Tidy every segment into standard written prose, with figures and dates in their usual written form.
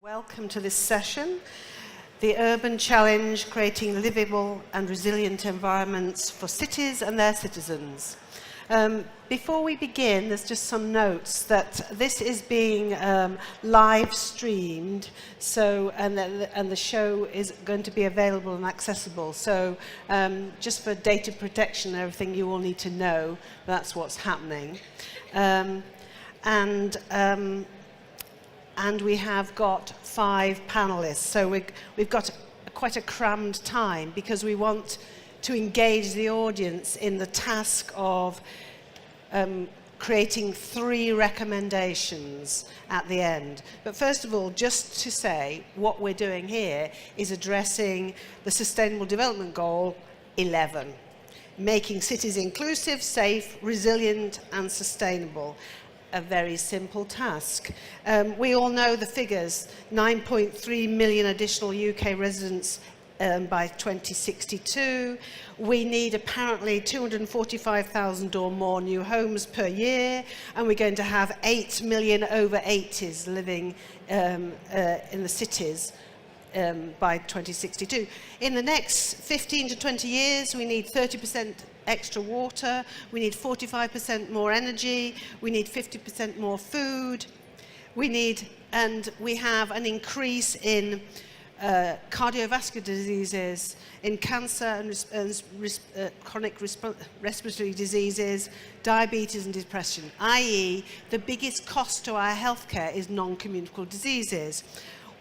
Welcome to this session, the Urban Challenge, Creating Livable and Resilient Environments for Cities and Their Citizens. Before we begin, there's just some notes that this is being live streamed, and the show is going to be available and accessible. So just for data protection and everything, you all need to know that's what's happening. And we have got 5 panelists. So we've got quite a crammed time because we want to engage the audience in the task of creating 3 recommendations at the end. But first of all, just to say what we're doing here is addressing the Sustainable Development Goal 11, making cities inclusive, safe, resilient and sustainable. A very simple task. We all know the figures, 9.3 million additional UK residents by 2062. We need apparently 245,000 or more new homes per year, and we're going to have 8 million over 80s living in the cities by 2062. In the next 15 to 20 years, we need 30% extra water, we need 45% more energy, we need 50% more food, and we have an increase in cardiovascular diseases, in cancer and chronic respiratory diseases, diabetes and depression, i.e. the biggest cost to our healthcare is non-communicable diseases,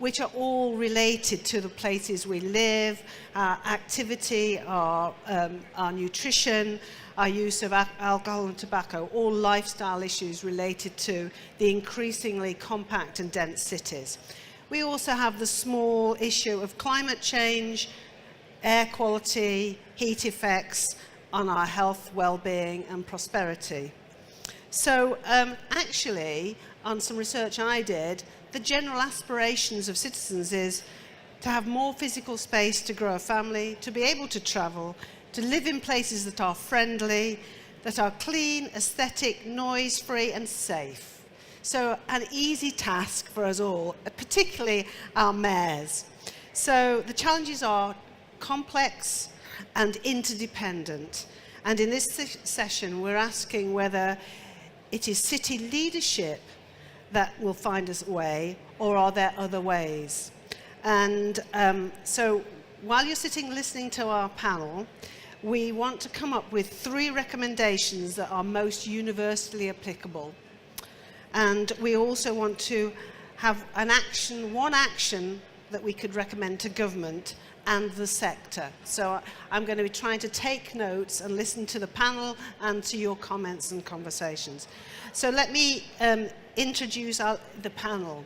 which are all related to the places we live, our activity, our nutrition, our use of alcohol and tobacco, all lifestyle issues related to the increasingly compact and dense cities. We also have the small issue of climate change, air quality, heat effects on our health, well-being and prosperity. So actually, on some research I did, the general aspirations of citizens is to have more physical space to grow a family, to be able to travel, to live in places that are friendly, that are clean, aesthetic, noise-free and safe. So an easy task for us all, particularly our mayors. So the challenges are complex and interdependent. And in this session, we're asking whether it is city leadership that will find us a way, or are there other ways? And so while you're sitting listening to our panel, we want to come up with 3 recommendations that are most universally applicable. And we also want to have one action that we could recommend to government and the sector. So I'm going to be trying to take notes and listen to the panel and to your comments and conversations. So let me introduce the panel.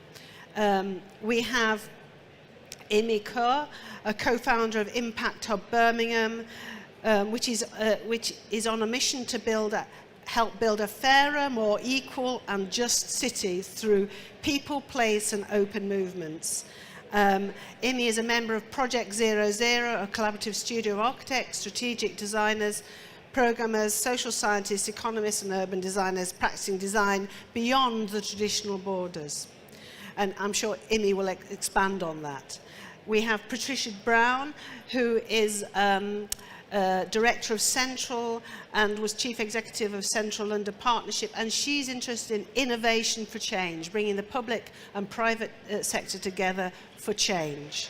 We have Immy Kaur, a co-founder of Impact Hub Birmingham, which is on a mission to help build a fairer, more equal and just city through people, place and open movements. Immy is a member of Project 00, a collaborative studio of architects, strategic designers, programmers, social scientists, economists and urban designers practicing design beyond the traditional borders. And I'm sure Immy will expand on that. We have Patricia Brown, who is Director of Central and was Chief Executive of Central London Partnership, and she's interested in innovation for change, bringing the public and private sector together for change.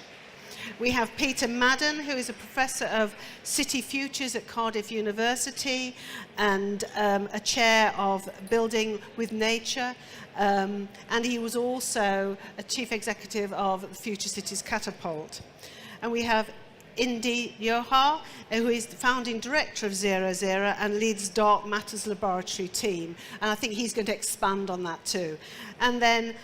We have Peter Madden, who is a Professor of City Futures at Cardiff University and a Chair of Building with Nature, and he was also a Chief Executive of Future Cities Catapult. And we have Indy, Johar, who is the founding director of 00 and leads Dark Matters Laboratory team. And I think he's going to expand on that too. And then,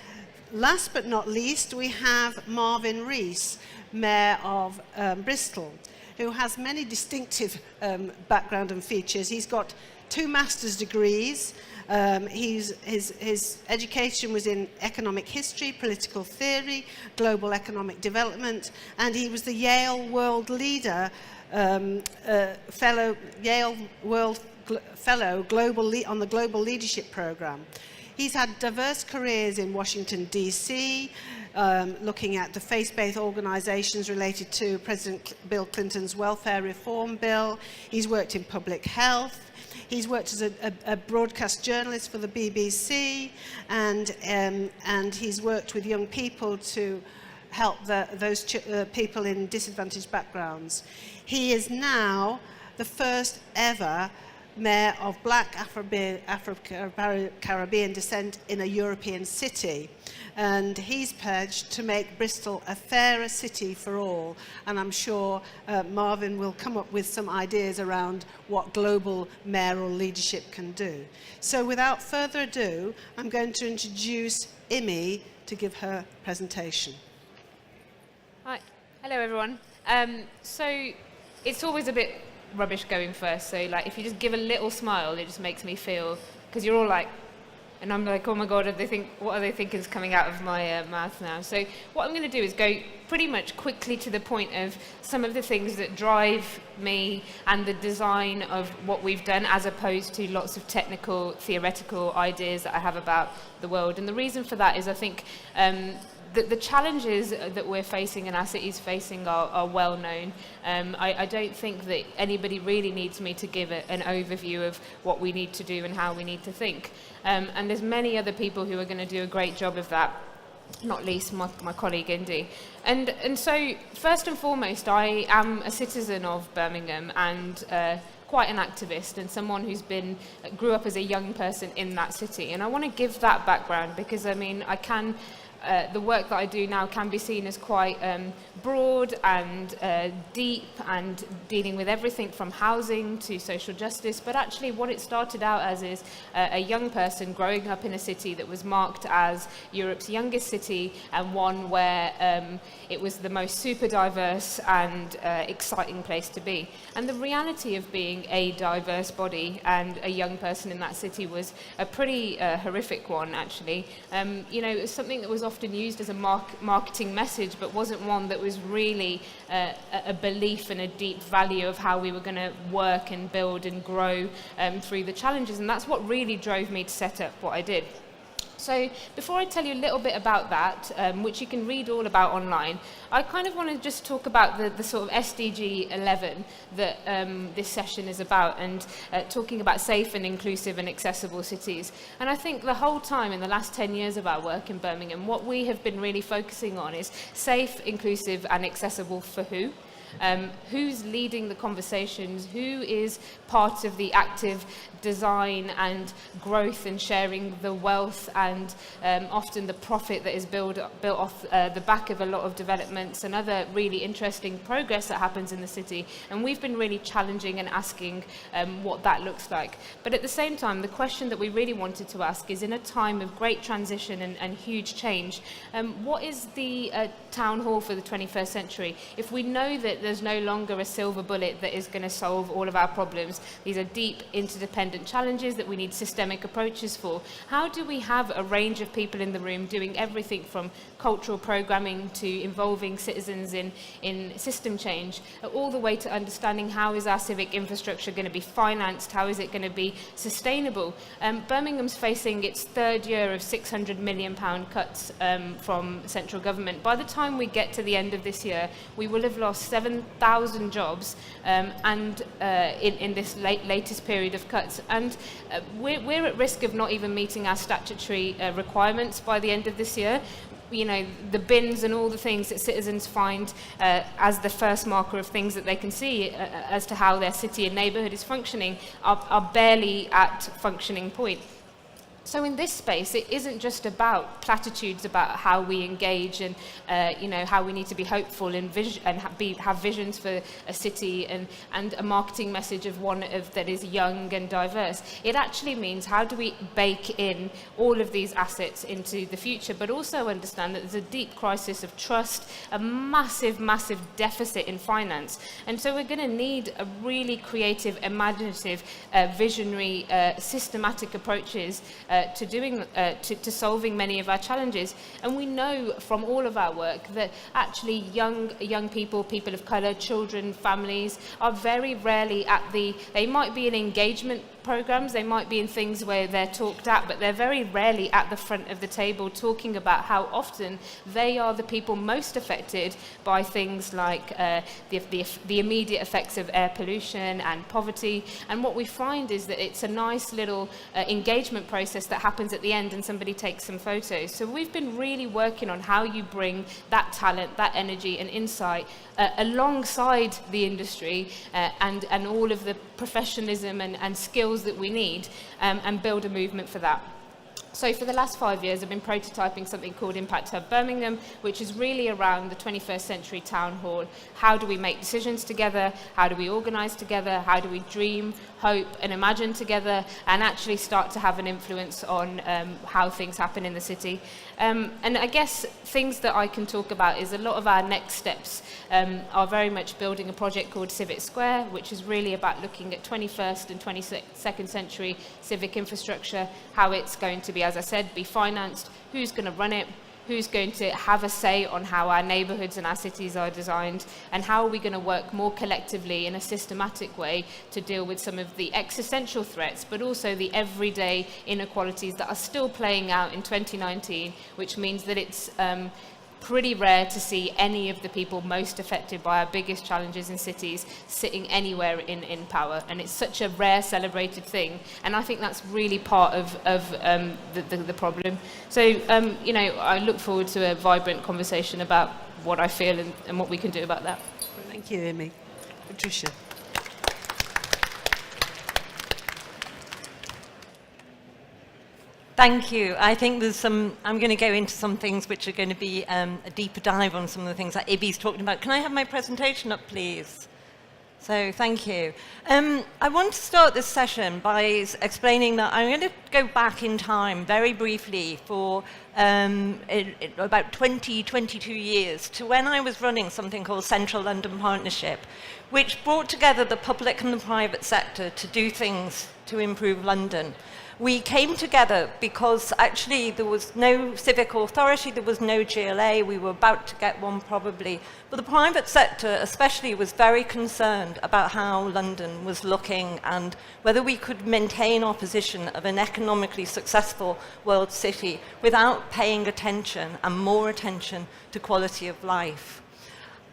last but not least, we have Marvin Rees, Mayor of Bristol, who has many distinctive background and features. He's got 2 master's degrees. His education was in economic history, political theory, global economic development, and he was the Yale World Leader Fellow, Yale World Fellow on the Global Leadership Programme. He's had diverse careers in Washington, D.C., looking at the faith-based organizations related to President Bill Clinton's welfare reform bill. He's worked in public health. He's worked as a broadcast journalist for the BBC, and he's worked with young people to help those people in disadvantaged backgrounds. He is now the first ever mayor of Black Afro-Caribbean descent in a European city. And he's pledged to make Bristol a fairer city for all. And I'm sure Marvin will come up with some ideas around what global mayoral leadership can do. So without further ado, I'm going to introduce Immy to give her presentation. Hi. Hello, everyone. So it's always a bit rubbish going first, so like if you just give a little smile, it just makes me feel, because you're all like, and I'm like, oh my god, what are they thinking is coming out of my mouth now? So what I'm going to do is go pretty much quickly to the point of some of the things that drive me and the design of what we've done, as opposed to lots of technical, theoretical ideas that I have about the world. And the reason for that is I think the challenges that we're facing and our city's facing are well known. I don't think that anybody really needs me to give an overview of what we need to do and how we need to think. And there's many other people who are going to do a great job of that, not least my colleague Indy. And so first and foremost, I am a citizen of Birmingham and quite an activist and someone who's grew up as a young person in that city. And I want to give that background because, I mean, the work that I do now can be seen as quite broad and deep and dealing with everything from housing to social justice, but actually what it started out as is a young person growing up in a city that was marked as Europe's youngest city and one where it was the most super diverse and exciting place to be. And the reality of being a diverse body and a young person in that city was a pretty horrific one, actually. It was something that was often used as a marketing message, but wasn't one that was really a belief and a deep value of how we were going to work and build and grow through the challenges. And that's what really drove me to set up what I did. So before I tell you a little bit about that, which you can read all about online, I kind of want to just talk about the sort of SDG 11 that this session is about, and talking about safe and inclusive and accessible cities. And I think the whole time in the last 10 years of our work in Birmingham, what we have been really focusing on is safe, inclusive and accessible for who? Who's leading the conversations, who is part of the active design and growth and sharing the wealth and often the profit that is built off the back of a lot of developments and other really interesting progress that happens in the city. And we've been really challenging and asking what that looks like. But at the same time, the question that we really wanted to ask is, in a time of great transition and huge change, what is the town hall for the 21st century? If we know that there's no longer a silver bullet that is going to solve all of our problems, these are deep, interdependent challenges that we need systemic approaches for. How do we have a range of people in the room doing everything from cultural programming to involving citizens in system change, all the way to understanding how is our civic infrastructure going to be financed, how is it going to be sustainable? Birmingham's facing its third year of £600 million cuts from central government. By the time we get to the end of this year, we will have lost 7,000 jobs and in this latest period of cuts. And we're at risk of not even meeting our statutory requirements by the end of this year. You know, the bins and all the things that citizens find as the first marker of things that they can see as to how their city and neighbourhood is functioning are barely at functioning point. So in this space, it isn't just about platitudes about how we engage and how we need to be hopeful and have visions for a city and a marketing message of one that is young and diverse. It actually means how do we bake in all of these assets into the future, but also understand that there's a deep crisis of trust, a massive, massive deficit in finance. And so we're going to need a really creative, imaginative, visionary, systematic approaches to solving many of our challenges. And we know from all of our work that actually young people, people of colour, children, families are very rarely they might be in engagement programs, they might be in things where they're talked at, but they're very rarely at the front of the table talking about how often they are the people most affected by things like the immediate effects of air pollution and poverty. And what we find is that it's a nice little engagement process that happens at the end and somebody takes some photos. So we've been really working on how you bring that talent, that energy and insight alongside the industry and all of the professionalism and skills that we need and build a movement for that. So for the last 5 years, I've been prototyping something called Impact Hub Birmingham, which is really around the 21st century town hall. How do we make decisions together? How do we organise together? How do we dream, hope and imagine together and actually start to have an influence on how things happen in the city? And I guess things that I can talk about is a lot of our next steps are very much building a project called Civic Square, which is really about looking at 21st and 22nd century civic infrastructure, how it's going to be, as I said, be financed, who's going to run it, who's going to have a say on how our neighbourhoods and our cities are designed, and how are we going to work more collectively in a systematic way to deal with some of the existential threats, but also the everyday inequalities that are still playing out in 2019, which means that it's pretty rare to see any of the people most affected by our biggest challenges in cities sitting anywhere in power. And it's such a rare, celebrated thing. And I think that's really part of the problem. So, you know, I look forward to a vibrant conversation about what I feel and what we can do about that. Thank you, Immy. Patricia. Thank you. I think I'm going to go into some things which are going to be a deeper dive on some of the things that Ibby's talking about. Can I have my presentation up, please? So, thank you. I want to start this session by explaining that I'm going to go back in time very briefly for about 22 years to when I was running something called Central London Partnership, which brought together the public and the private sector to do things to improve London. We came together because actually there was no civic authority, there was no GLA, we were about to get one probably, but the private sector especially was very concerned about how London was looking and whether we could maintain our position of an economically successful world city without paying attention and more attention to quality of life.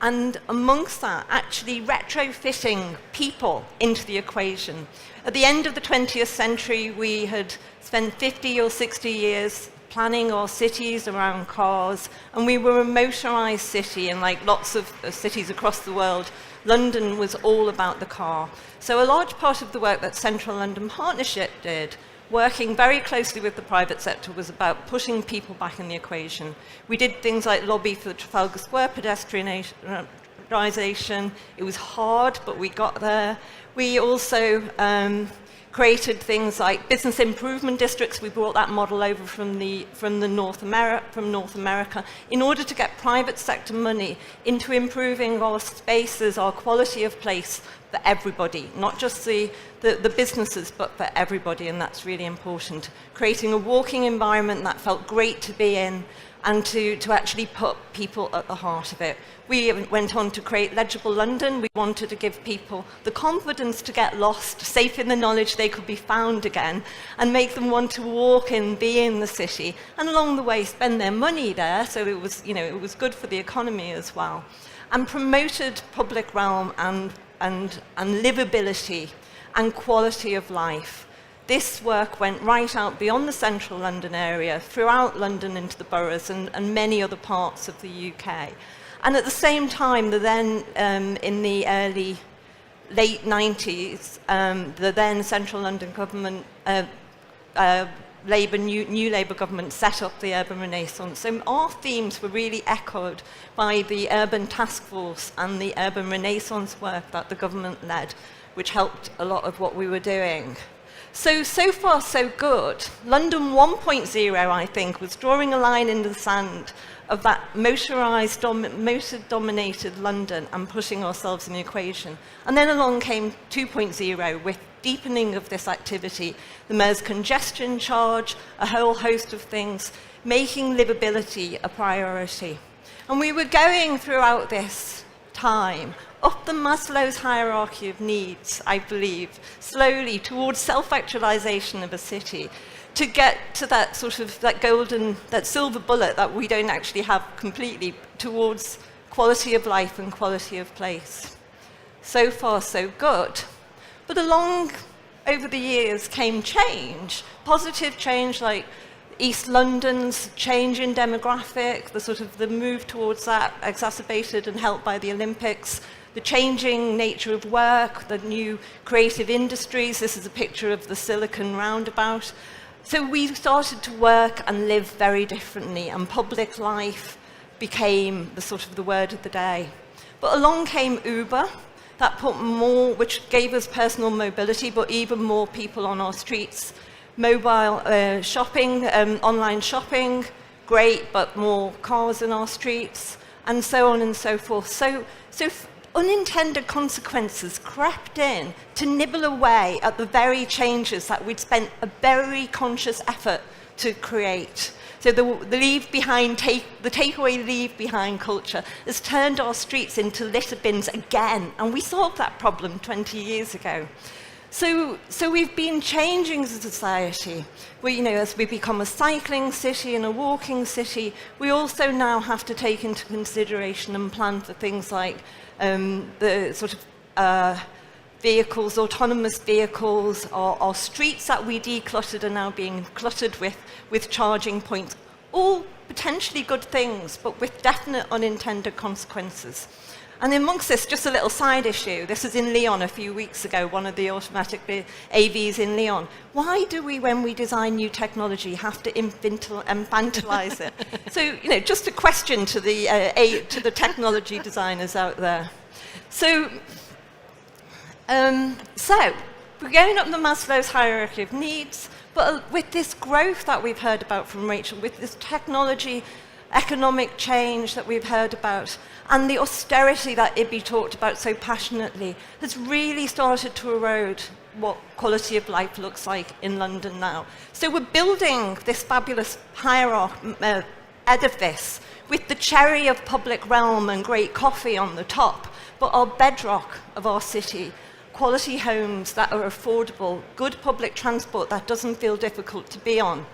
And amongst that, actually retrofitting people into the equation. At the end of the 20th century, we had spent 50 or 60 years planning our cities around cars, and we were a motorized city, and like lots of cities across the world, London was all about the car. So a large part of the work that Central London Partnership did, working very closely with the private sector, was about pushing people back in the equation. We did things like lobby for the Trafalgar Square pedestrianisation. It was hard, but we got there. We also created things like business improvement districts. We brought that model over from North America in order to get private sector money into improving our spaces, our quality of place for everybody, not just the businesses, but for everybody, and that's really important. Creating a walking environment that felt great to be in and to actually put people at the heart of it. We went on to create Legible London. We wanted to give people the confidence to get lost, safe in the knowledge they could be found again, and make them want to walk and be in the city, and along the way spend their money there, so it was, it was good for the economy as well. And promoted public realm and livability and quality of life. This work went right out beyond the central London area, throughout London into the boroughs and many other parts of the UK. And at the same time, in the late 90s, the then central London government, new Labour government set up the Urban Renaissance. So our themes were really echoed by the Urban Task Force and the Urban Renaissance work that the government led, which helped a lot of what we were doing. So far, so good. London 1.0, I think, was drawing a line in the sand of that motor-dominated London and putting ourselves in the equation. And then along came 2.0 with deepening of this activity, the mayor's congestion charge, a whole host of things, making livability a priority. And we were going throughout this time up the Maslow's hierarchy of needs, I believe, slowly towards self-actualization of a city, to get to that sort of that silver bullet that we don't actually have completely, towards quality of life and quality of place. So far, so good. But along, over the years, came change, positive change, like East London's change in demographic, the move towards that, exacerbated and helped by the Olympics, the changing nature of work, the new creative industries. This is a picture of the Silicon Roundabout. So we started to work and live very differently, and public life became the word of the day. But along came Uber, that put more, which gave us personal mobility, but even more people on our streets. Mobile shopping, online shopping, great, but more cars in our streets, and so on and so forth. So unintended consequences crept in to nibble away at the very changes that we'd spent a very conscious effort to create. So the takeaway leave behind culture has turned our streets into litter bins again, and we solved that problem 20 years ago. So we've been changing as a society. As we become a cycling city and a walking city, we also now have to take into consideration and plan for things like vehicles, autonomous vehicles, our streets that we decluttered are now being cluttered with charging points. All potentially good things, but with definite unintended consequences. And amongst this, just a little side issue. This was in Lyon a few weeks ago, one of the automatic AVs in Lyon. Why do we, when we design new technology, have to infantilize it? So, just a question to the technology designers out there. So we're going up the Maslow's hierarchy of needs, but with this growth that we've heard about from Rachel, with this technology, economic change that we've heard about, and the austerity that Immy talked about so passionately, has really started to erode what quality of life looks like in London now. So we're building this fabulous edifice with the cherry of public realm and great coffee on the top, but our bedrock of our city, quality homes that are affordable, good public transport that doesn't feel difficult to be on,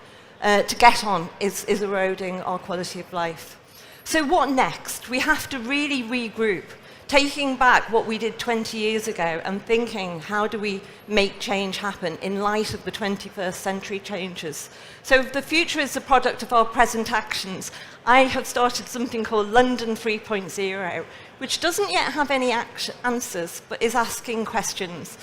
to get on, is eroding our quality of life. So what next? We have to really regroup, taking back what we did 20 years ago and thinking, how do we make change happen in light of the 21st century changes? So the future is the product of our present actions. I have started something called London 3.0, which doesn't yet have any answers, but is asking questions.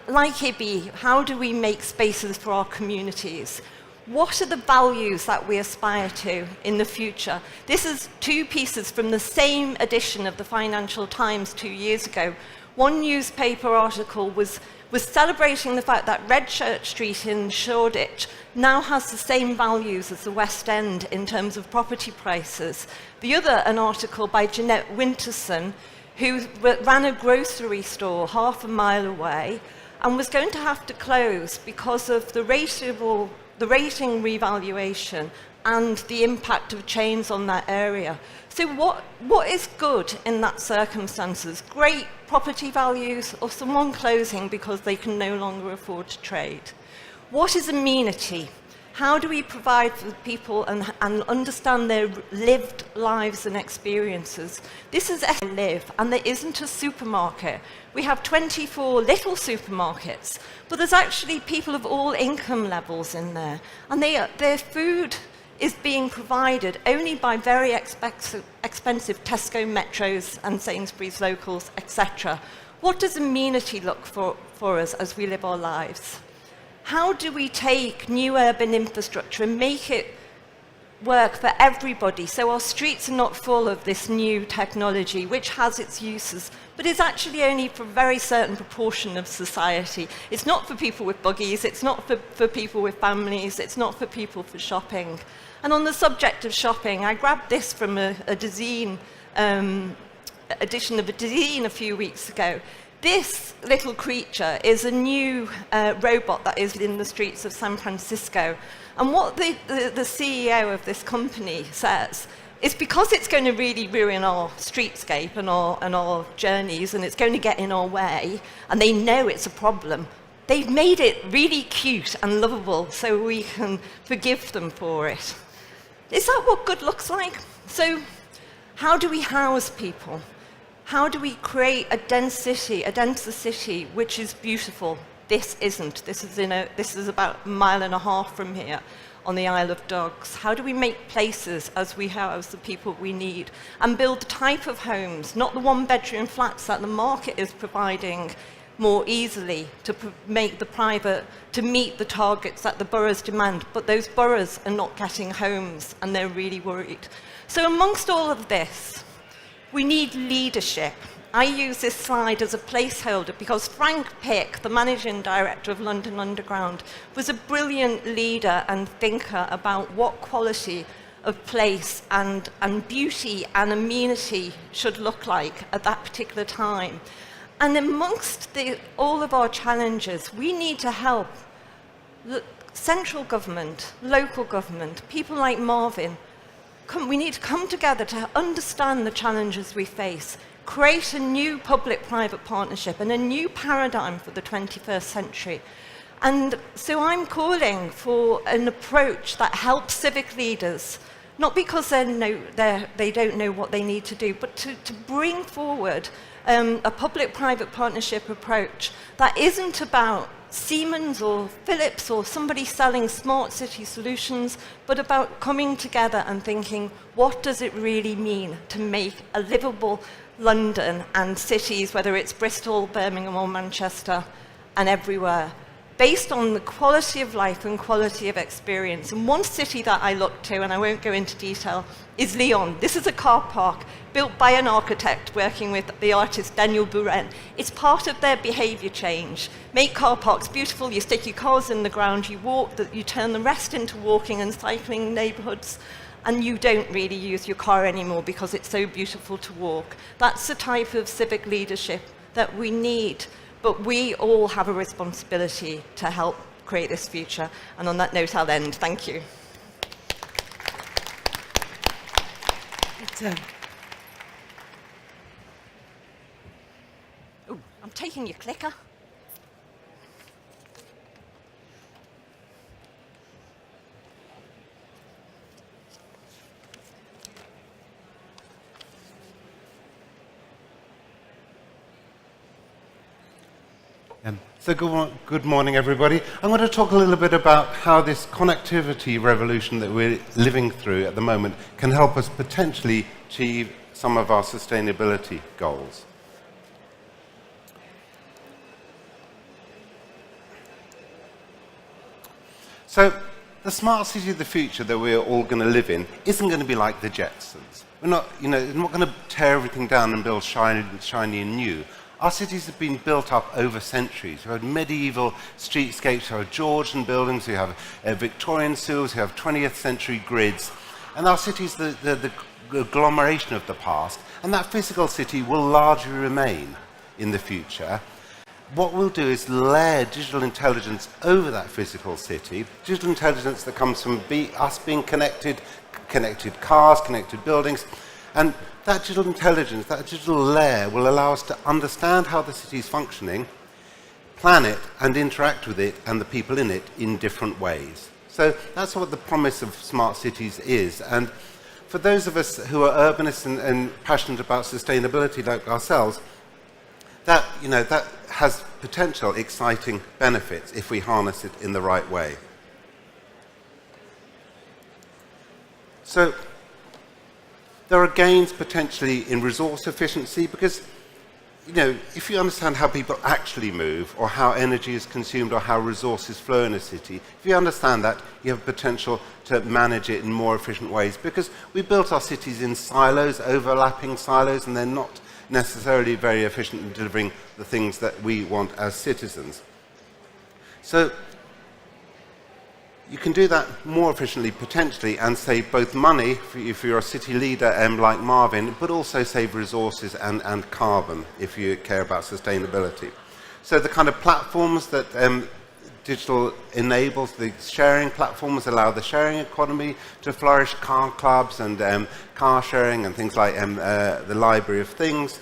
Like Immy, how do we make spaces for our communities? What are the values that we aspire to in the future? This is two pieces from the same edition of the Financial Times 2 years ago. One newspaper article was celebrating the fact that Red Church Street in Shoreditch now has the same values as the West End in terms of property prices. The other, an article by Jeanette Winterson, who ran a grocery store half a mile away and was going to have to close because of the rating revaluation and the impact of chains on that area. So what is good in that circumstances? Great property values or someone closing because they can no longer afford to trade? What is amenity? How do we provide for people and understand their lived lives and experiences? This is how I live, and there isn't a supermarket. We have 24 little supermarkets, but there's actually people of all income levels in there, and their food is being provided only by very expensive Tesco Metros and Sainsbury's locals, etc. What does amenity look for us as we live our lives? How do we take new urban infrastructure and make it work for everybody. So our streets are not full of this new technology, which has its uses, but is actually only for a very certain proportion of society. It's not for people with buggies, it's not for people with families, it's not for people for shopping. And on the subject of shopping, I grabbed this from a edition of a Dezeen a few weeks ago. This little creature is a new robot that is in the streets of San Francisco. And what the CEO of this company says is, because it's going to really ruin our streetscape and our journeys, and it's going to get in our way, and they know it's a problem, they've made it really cute and lovable so we can forgive them for it. Is that what good looks like? So how do we house people? How do we create a denser city which is beautiful? This isn't. This is about a mile and a half from here on the Isle of Dogs. How do we make places as we house the people we need and build the type of homes, not the one-bedroom flats that the market is providing more easily to meet the targets that the boroughs demand, but those boroughs are not getting homes and they're really worried. So amongst all of this, we need leadership. I use this slide as a placeholder because Frank Pick, the managing director of London Underground, was a brilliant leader and thinker about what quality of place and beauty and amenity should look like at that particular time. And amongst all of our challenges, we need to help central government, local government, people like Marvin. We need to come together to understand the challenges we face, create a new public-private partnership and a new paradigm for the 21st century. And so I'm calling for an approach that helps civic leaders, not because they don't know what they need to do, but to bring forward a public-private partnership approach that isn't about Siemens or Philips or somebody selling smart city solutions, but about coming together and thinking, what does it really mean to make a livable London and cities, whether it's Bristol, Birmingham or Manchester and everywhere, based on the quality of life and quality of experience. And one city that I look to, and I won't go into detail, is Lyon. This is a car park built by an architect working with the artist Daniel Buren. It's part of their behaviour change. Make car parks beautiful, you stick your cars in the ground, you walk, you turn the rest into walking and cycling neighbourhoods, and you don't really use your car anymore because it's so beautiful to walk. That's the type of civic leadership that we need, but we all have a responsibility to help create this future. And on that note, I'll end. Thank you. Oh, I'm taking your clicker. So good morning, everybody. I'm going to talk a little bit about how this connectivity revolution that we're living through at the moment can help us potentially achieve some of our sustainability goals. So the smart city of the future that we're all going to live in isn't going to be like the Jetsons. We're not going to tear everything down and build shiny and new. Our cities have been built up over centuries. We have medieval streetscapes, we have Georgian buildings, we have Victorian sewers, we have 20th century grids. And our cities, the agglomeration of the past, and that physical city will largely remain in the future. What we'll do is layer digital intelligence over that physical city, digital intelligence that comes from us being connected cars, connected buildings, and that digital intelligence, that digital layer will allow us to understand how the city is functioning, plan it and interact with it and the people in it in different ways. So that's what the promise of smart cities is. And for those of us who are urbanists and passionate about sustainability like ourselves, that has potential exciting benefits if we harness it in the right way. So there are gains potentially in resource efficiency because if you understand how people actually move, or how energy is consumed, or how resources flow in a city, if you understand that, you have potential to manage it in more efficient ways, because we built our cities in silos, overlapping silos, and they're not necessarily very efficient in delivering the things that we want as citizens. So you can do that more efficiently, potentially, and save both money if you're a city leader like Marvin, but also save resources and carbon if you care about sustainability. So the kind of platforms that digital enables, the sharing platforms allow the sharing economy to flourish, car clubs and car sharing and things like the library of things.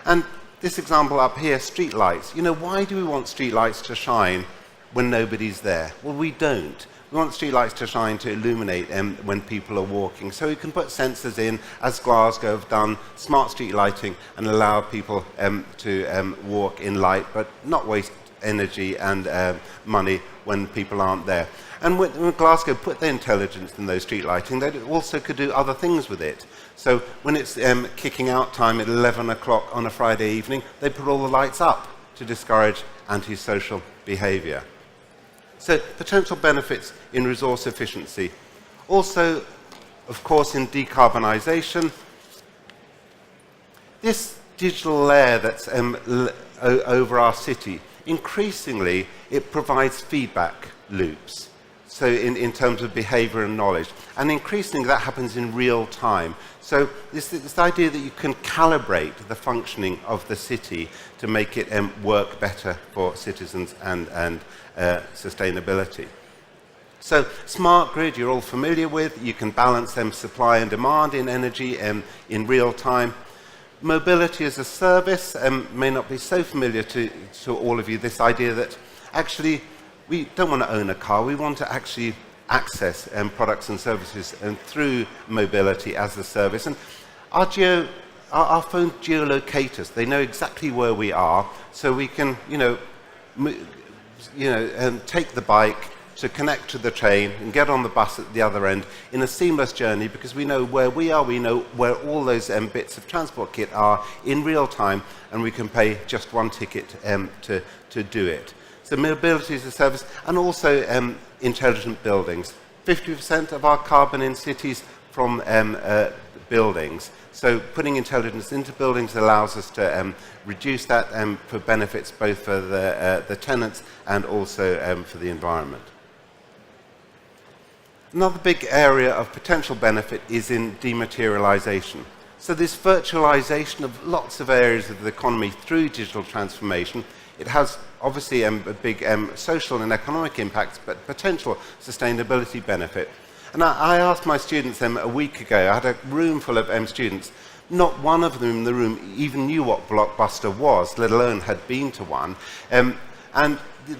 And this example up here, street lights. Why do we want street lights to shine when nobody's there? Well, we don't. We want streetlights to shine to illuminate when people are walking. So we can put sensors in, as Glasgow have done, smart street lighting, and allow people to walk in light, but not waste energy and money when people aren't there. And when Glasgow put their intelligence in those street lighting, they also could do other things with it. So when it's kicking out time at 11 o'clock on a Friday evening, they put all the lights up to discourage antisocial behaviour. So potential benefits in resource efficiency. Also, of course, in decarbonisation. This digital layer that's over our city, increasingly it provides feedback loops. So in terms of behaviour and knowledge. And increasingly that happens in real time. So this idea that you can calibrate the functioning of the city to make it work better for citizens and sustainability. So smart grid, you're all familiar with. You can balance supply and demand in energy in real time. Mobility as a service may not be so familiar to all of you, this idea that actually we don't want to own a car, we want to actually access products and services through mobility as a service. And our phone geolocate us. They know exactly where we are, so we can, take the bike to connect to the train and get on the bus at the other end in a seamless journey, because we know where we are, we know where all those bits of transport kit are in real time, and we can pay just one ticket to do it. So mobility as a service, and also intelligent buildings. 50% of our carbon in cities from buildings. So putting intelligence into buildings allows us to reduce that for benefits both for the tenants and also for the environment. Another big area of potential benefit is in dematerialization. So this virtualization of lots of areas of the economy through digital transformation, it has obviously a big social and economic impacts, but potential sustainability benefit. And I asked my students a week ago, I had a room full of students, not one of them in the room even knew what Blockbuster was, let alone had been to one. And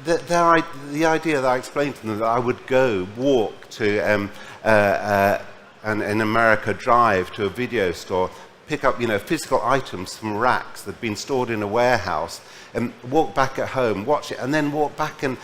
the idea that I explained to them, that I would go walk to in America drive to a video store, pick up physical items from racks that had been stored in a warehouse, and walk back at home, watch it, and then walk back and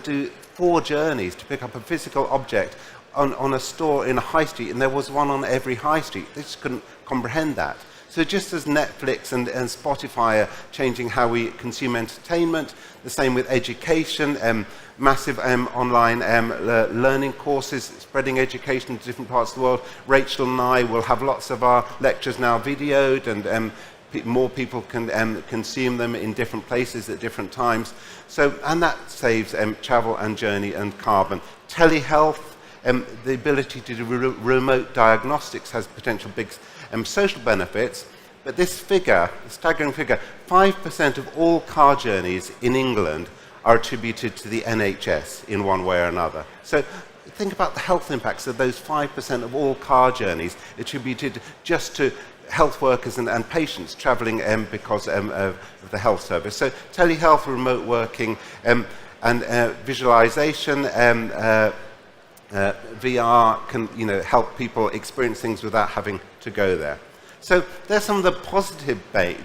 do 4 journeys to pick up a physical object on a store in a high street, and there was one on every high street. They just couldn't comprehend that. So just as Netflix and Spotify are changing how we consume entertainment, the same with education, massive online learning courses, spreading education to different parts of the world. Rachel and I will have lots of our lectures now videoed, and more people can consume them in different places at different times. So, and that saves travel and journey and carbon. Telehealth, the ability to do remote diagnostics has potential big social benefits, but this figure, the staggering figure, 5% of all car journeys in England are attributed to the NHS in one way or another. So think about the health impacts of those 5% of all car journeys attributed just to health workers and patients travelling because of the health service. So telehealth, remote working, and visualization, VR can help people experience things without having to go there. So there's some of the positive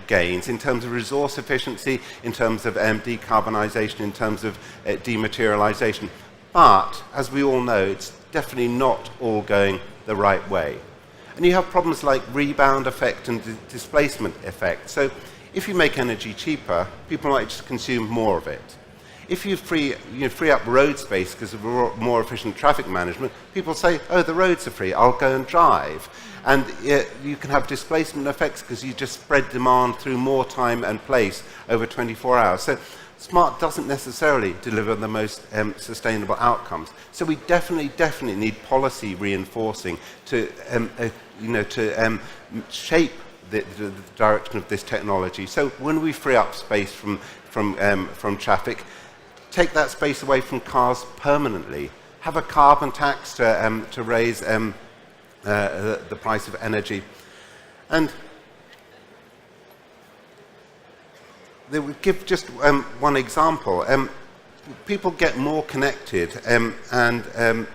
gains in terms of resource efficiency, in terms of decarbonisation, in terms of dematerialisation. But as we all know, it's definitely not all going the right way. And you have problems like rebound effect and displacement effect. So If you make energy cheaper, people might just consume more of it. If you free up road space because of more efficient traffic management, people say, oh, the roads are free, I'll go and drive. And you can have displacement effects because you just spread demand through more time and place over 24 hours. So smart doesn't necessarily deliver the most sustainable outcomes. So we definitely need policy reinforcing to shape the direction of this technology. So when we free up space from traffic, take that space away from cars permanently. Have a carbon tax to raise the price of energy. And they would give just one example. People get more connected and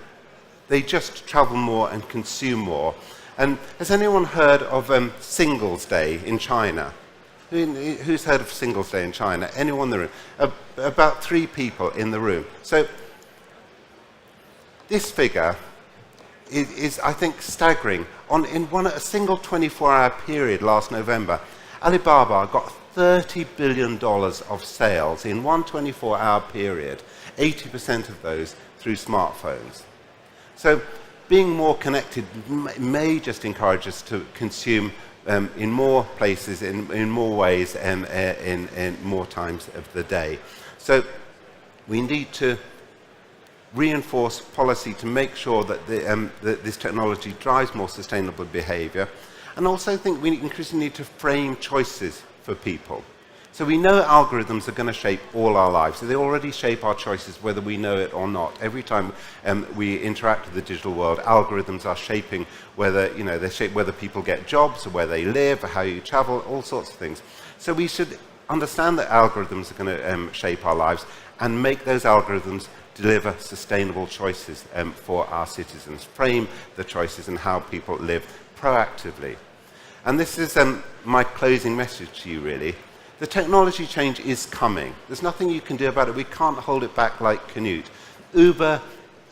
they just travel more and consume more. And has anyone heard of Singles Day in China? Who's heard of Singles Day in China? Anyone in the room? About 3 people in the room. So this figure is I think, staggering. In a single 24-hour period last November, Alibaba got $30 billion of sales in one 24-hour period, 80% of those through smartphones. So being more connected may just encourage us to consume in more places, in more ways, in more times of the day. So we need to reinforce policy to make sure that that this technology drives more sustainable behaviour, and also think we increasingly need to frame choices for people. So we know algorithms are going to shape all our lives. So they already shape our choices whether we know it or not. Every time we interact with the digital world, algorithms are shaping whether, they shape whether people get jobs, or where they live, or how you travel, all sorts of things. So we should understand that algorithms are going to shape our lives and make those algorithms deliver sustainable choices for our citizens, frame the choices and how people live proactively. And this is my closing message to you, really. The technology change is coming. There's nothing you can do about it. We can't hold it back like Canute. Uber,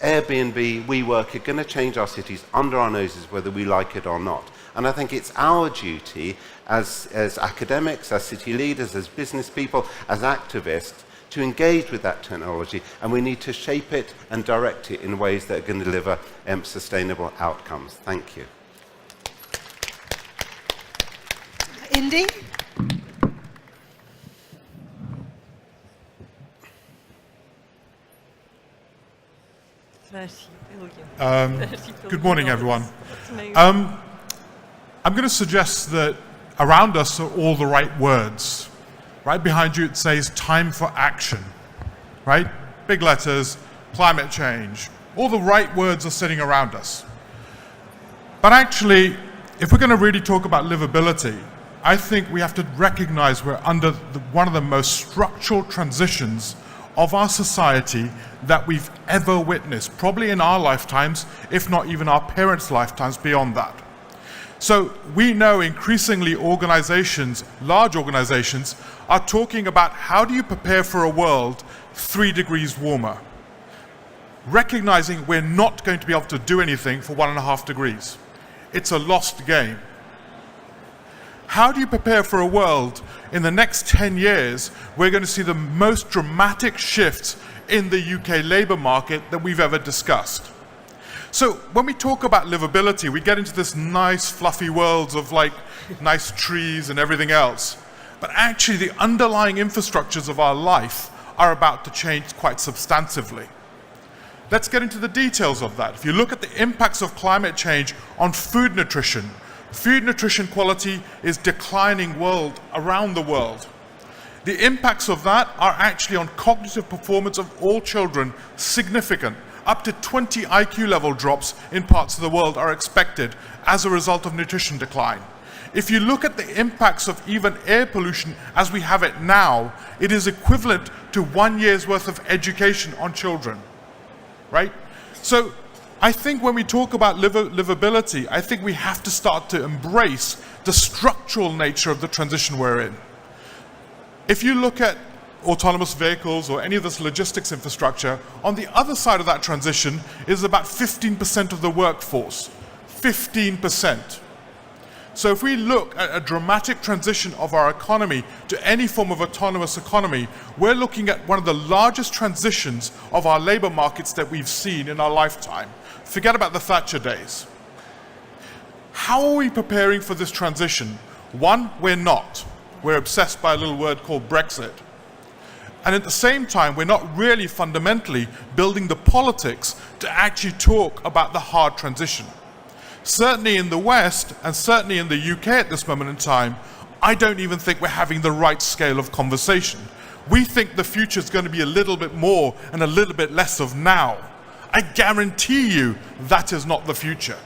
Airbnb, WeWork are going to change our cities under our noses whether we like it or not. And I think it's our duty as academics, as city leaders, as business people, as activists, to engage with that technology, and we need to shape it and direct it in ways that are going to deliver sustainable outcomes. Thank you. Indy? Good morning, everyone. I'm going to suggest that around us are all the right words. Right behind you it says time for action, right? Big letters, climate change. All the right words are sitting around us. But actually, if we're going to really talk about livability, I think we have to recognize we're under one of the most structural transitions of our society that we've ever witnessed, probably in our lifetimes, if not even our parents' lifetimes beyond that. So we know increasingly organizations, large organizations, are talking about how do you prepare for a world 3 degrees warmer, recognizing we're not going to be able to do anything for 1.5 degrees. It's a lost game. How do you prepare for a world in the next 10 years we're going to see the most dramatic shifts in the UK labour market that we've ever discussed? So when we talk about livability, we get into this nice fluffy worlds of like nice trees and everything else. But actually the underlying infrastructures of our life are about to change quite substantively. Let's get into the details of that. If you look at the impacts of climate change on food nutrition quality is declining around the world. The impacts of that are actually on cognitive performance of all children significant. Up to 20 IQ level drops in parts of the world are expected as a result of nutrition decline. If you look at the impacts of even air pollution as we have it now, it is equivalent to 1 year's worth of education on children, right? So I think when we talk about livability, I think we have to start to embrace the structural nature of the transition we're in. If you look at autonomous vehicles or any of this logistics infrastructure, on the other side of that transition is about 15% of the workforce. 15%. So if we look at a dramatic transition of our economy to any form of autonomous economy, we're looking at one of the largest transitions of our labor markets that we've seen in our lifetime. Forget about the Thatcher days. How are we preparing for this transition? One, we're not. We're obsessed by a little word called Brexit. And at the same time, we're not really fundamentally building the politics to actually talk about the hard transition. Certainly in the West, and certainly in the UK at this moment in time, I don't even think we're having the right scale of conversation. We think the future is going to be a little bit more and a little bit less of now. I guarantee you that is not the future.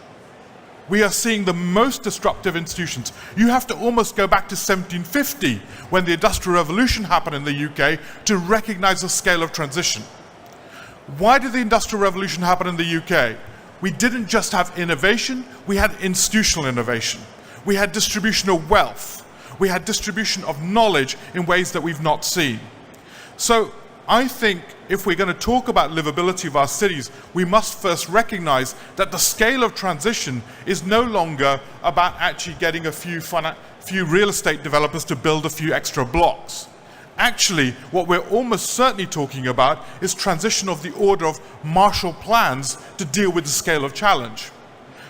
We are seeing the most disruptive institutions. You have to almost go back to 1750 when the Industrial Revolution happened in the UK to recognize the scale of transition. Why did the Industrial Revolution happen in the UK? We didn't just have innovation, we had institutional innovation. We had distribution of wealth. We had distribution of knowledge in ways that we've not seen. So I think if we're going to talk about livability of our cities, we must first recognize that the scale of transition is no longer about actually getting a few real estate developers to build a few extra blocks. Actually, what we're almost certainly talking about is transition of the order of Marshall plans to deal with the scale of challenge.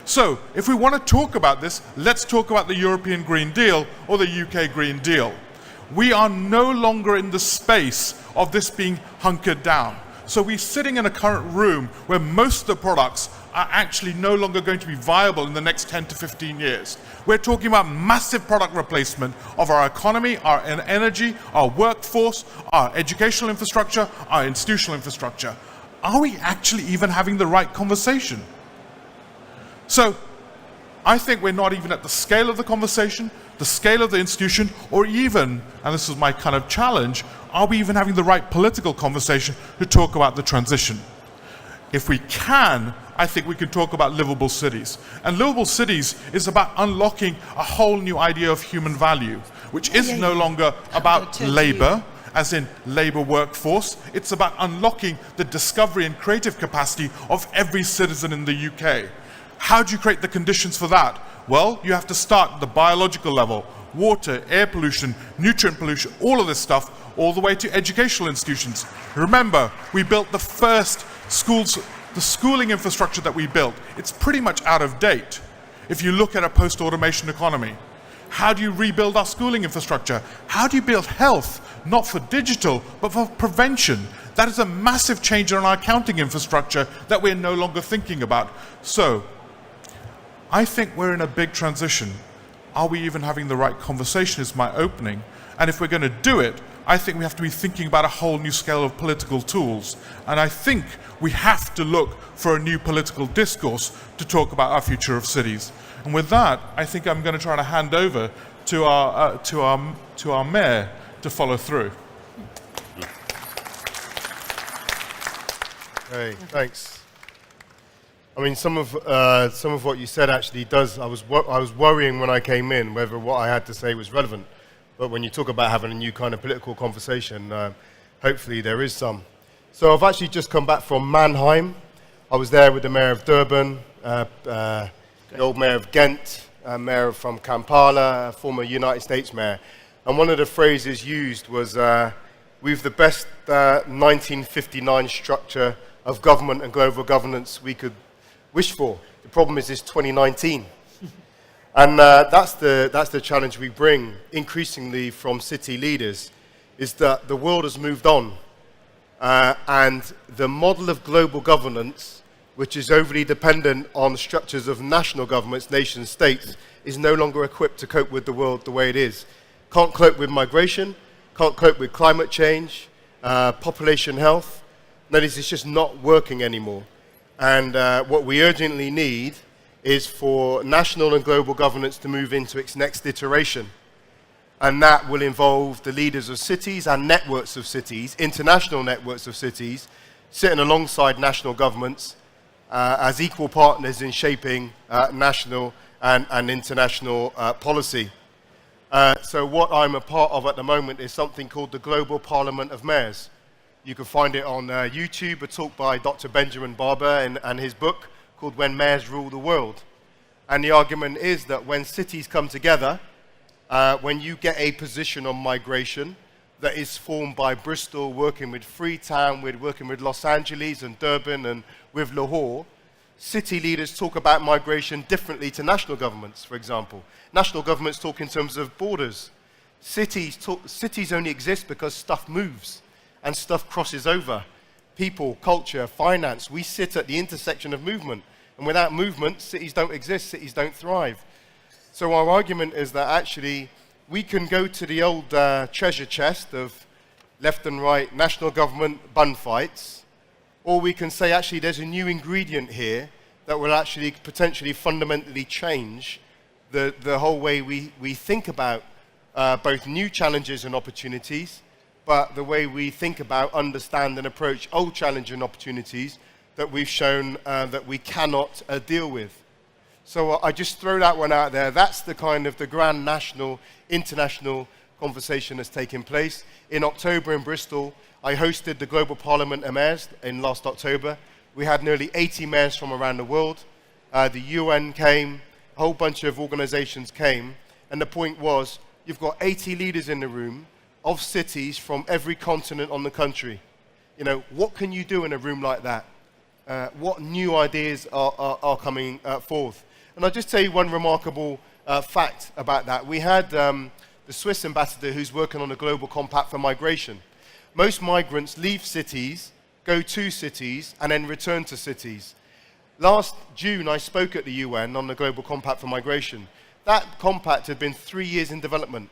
So, if we want to talk about this, let's talk about the European Green Deal or the UK Green Deal. We are no longer in the space of this being hunkered down. So we're sitting in a current room where most of the products are actually no longer going to be viable in the next 10 to 15 years. We're talking about massive product replacement of our economy, our energy, our workforce, our educational infrastructure, our institutional infrastructure. Are we actually even having the right conversation? So I think we're not even at the scale of the conversation, the scale of the institution, or even, and this is my kind of challenge, are we even having the right political conversation to talk about the transition? If we can, I think we can talk about livable cities. And livable cities is about unlocking a whole new idea of human value, which is no longer about labor, as in labor workforce. It's about unlocking the discovery and creative capacity of every citizen in the UK. How do you create the conditions for that? Well, you have to start at the biological level, water, air pollution, nutrient pollution, all of this stuff, all the way to educational institutions. Remember, we built the first schools, the schooling infrastructure that we built. It's pretty much out of date if you look at a post-automation economy. How do you rebuild our schooling infrastructure? How do you build health, not for digital, but for prevention? That is a massive change in our accounting infrastructure that we're no longer thinking about. So, I think we're in a big transition. Are we even having the right conversation is my opening. And if we're going to do it, I think we have to be thinking about a whole new scale of political tools. And I think we have to look for a new political discourse to talk about our future of cities. And with that, I think I'm going to try to hand over to our mayor to follow through. Hey, thanks. I mean, some of what you said actually does. I was worrying when I came in whether what I had to say was relevant. But when you talk about having a new kind of political conversation, hopefully there is some. So I've actually just come back from Mannheim. I was there with the mayor of Durban, the old mayor of Ghent, mayor from Kampala, former United States mayor. And one of the phrases used was, we've the best 1959 structure of government and global governance we could wish for. The problem is it's 2019. And that's the challenge we bring increasingly from city leaders, is that the world has moved on. And the model of global governance, which is overly dependent on the structures of national governments, nation states, is no longer equipped to cope with the world the way it is. Can't cope with migration, can't cope with climate change, population health. That is, it's just not working anymore. And what we urgently need is for national and global governance to move into its next iteration. And that will involve the leaders of cities and networks of cities, international networks of cities, sitting alongside national governments as equal partners in shaping national and international policy. So what I'm a part of at the moment is something called the Global Parliament of Mayors. You can find it on YouTube, a talk by Dr. Benjamin Barber and his book called When Mayors Rule the World. And the argument is that when cities come together, when you get a position on migration that is formed by Bristol working with Freetown, working with Los Angeles and Durban and with Lahore, city leaders talk about migration differently to national governments, for example. National governments talk in terms of borders. Cities only exist because stuff moves and stuff crosses over. People, culture, finance, we sit at the intersection of movement. And without movement, cities don't exist, cities don't thrive. So our argument is that actually we can go to the old treasure chest of left and right national government bun fights, or we can say actually there's a new ingredient here that will actually potentially fundamentally change the whole way we think about both new challenges and opportunities, but the way we think about, understand and approach old challenges and opportunities that we've shown that we cannot deal with. So I just throw that one out there. That's the kind of the grand national, international conversation that's taking place. In October in Bristol, I hosted the Global Parliament of Mayors in last October. We had nearly 80 mayors from around the world. The UN came, a whole bunch of organizations came, and the point was, you've got 80 leaders in the room of cities from every continent on the country. You know, what can you do in a room like that? What new ideas are coming forth? And I'll just tell you one remarkable fact about that. We had the Swiss ambassador who's working on a global compact for migration. Most migrants leave cities, go to cities, and then return to cities. Last June, I spoke at the UN on the global compact for migration. That compact had been 3 years in development.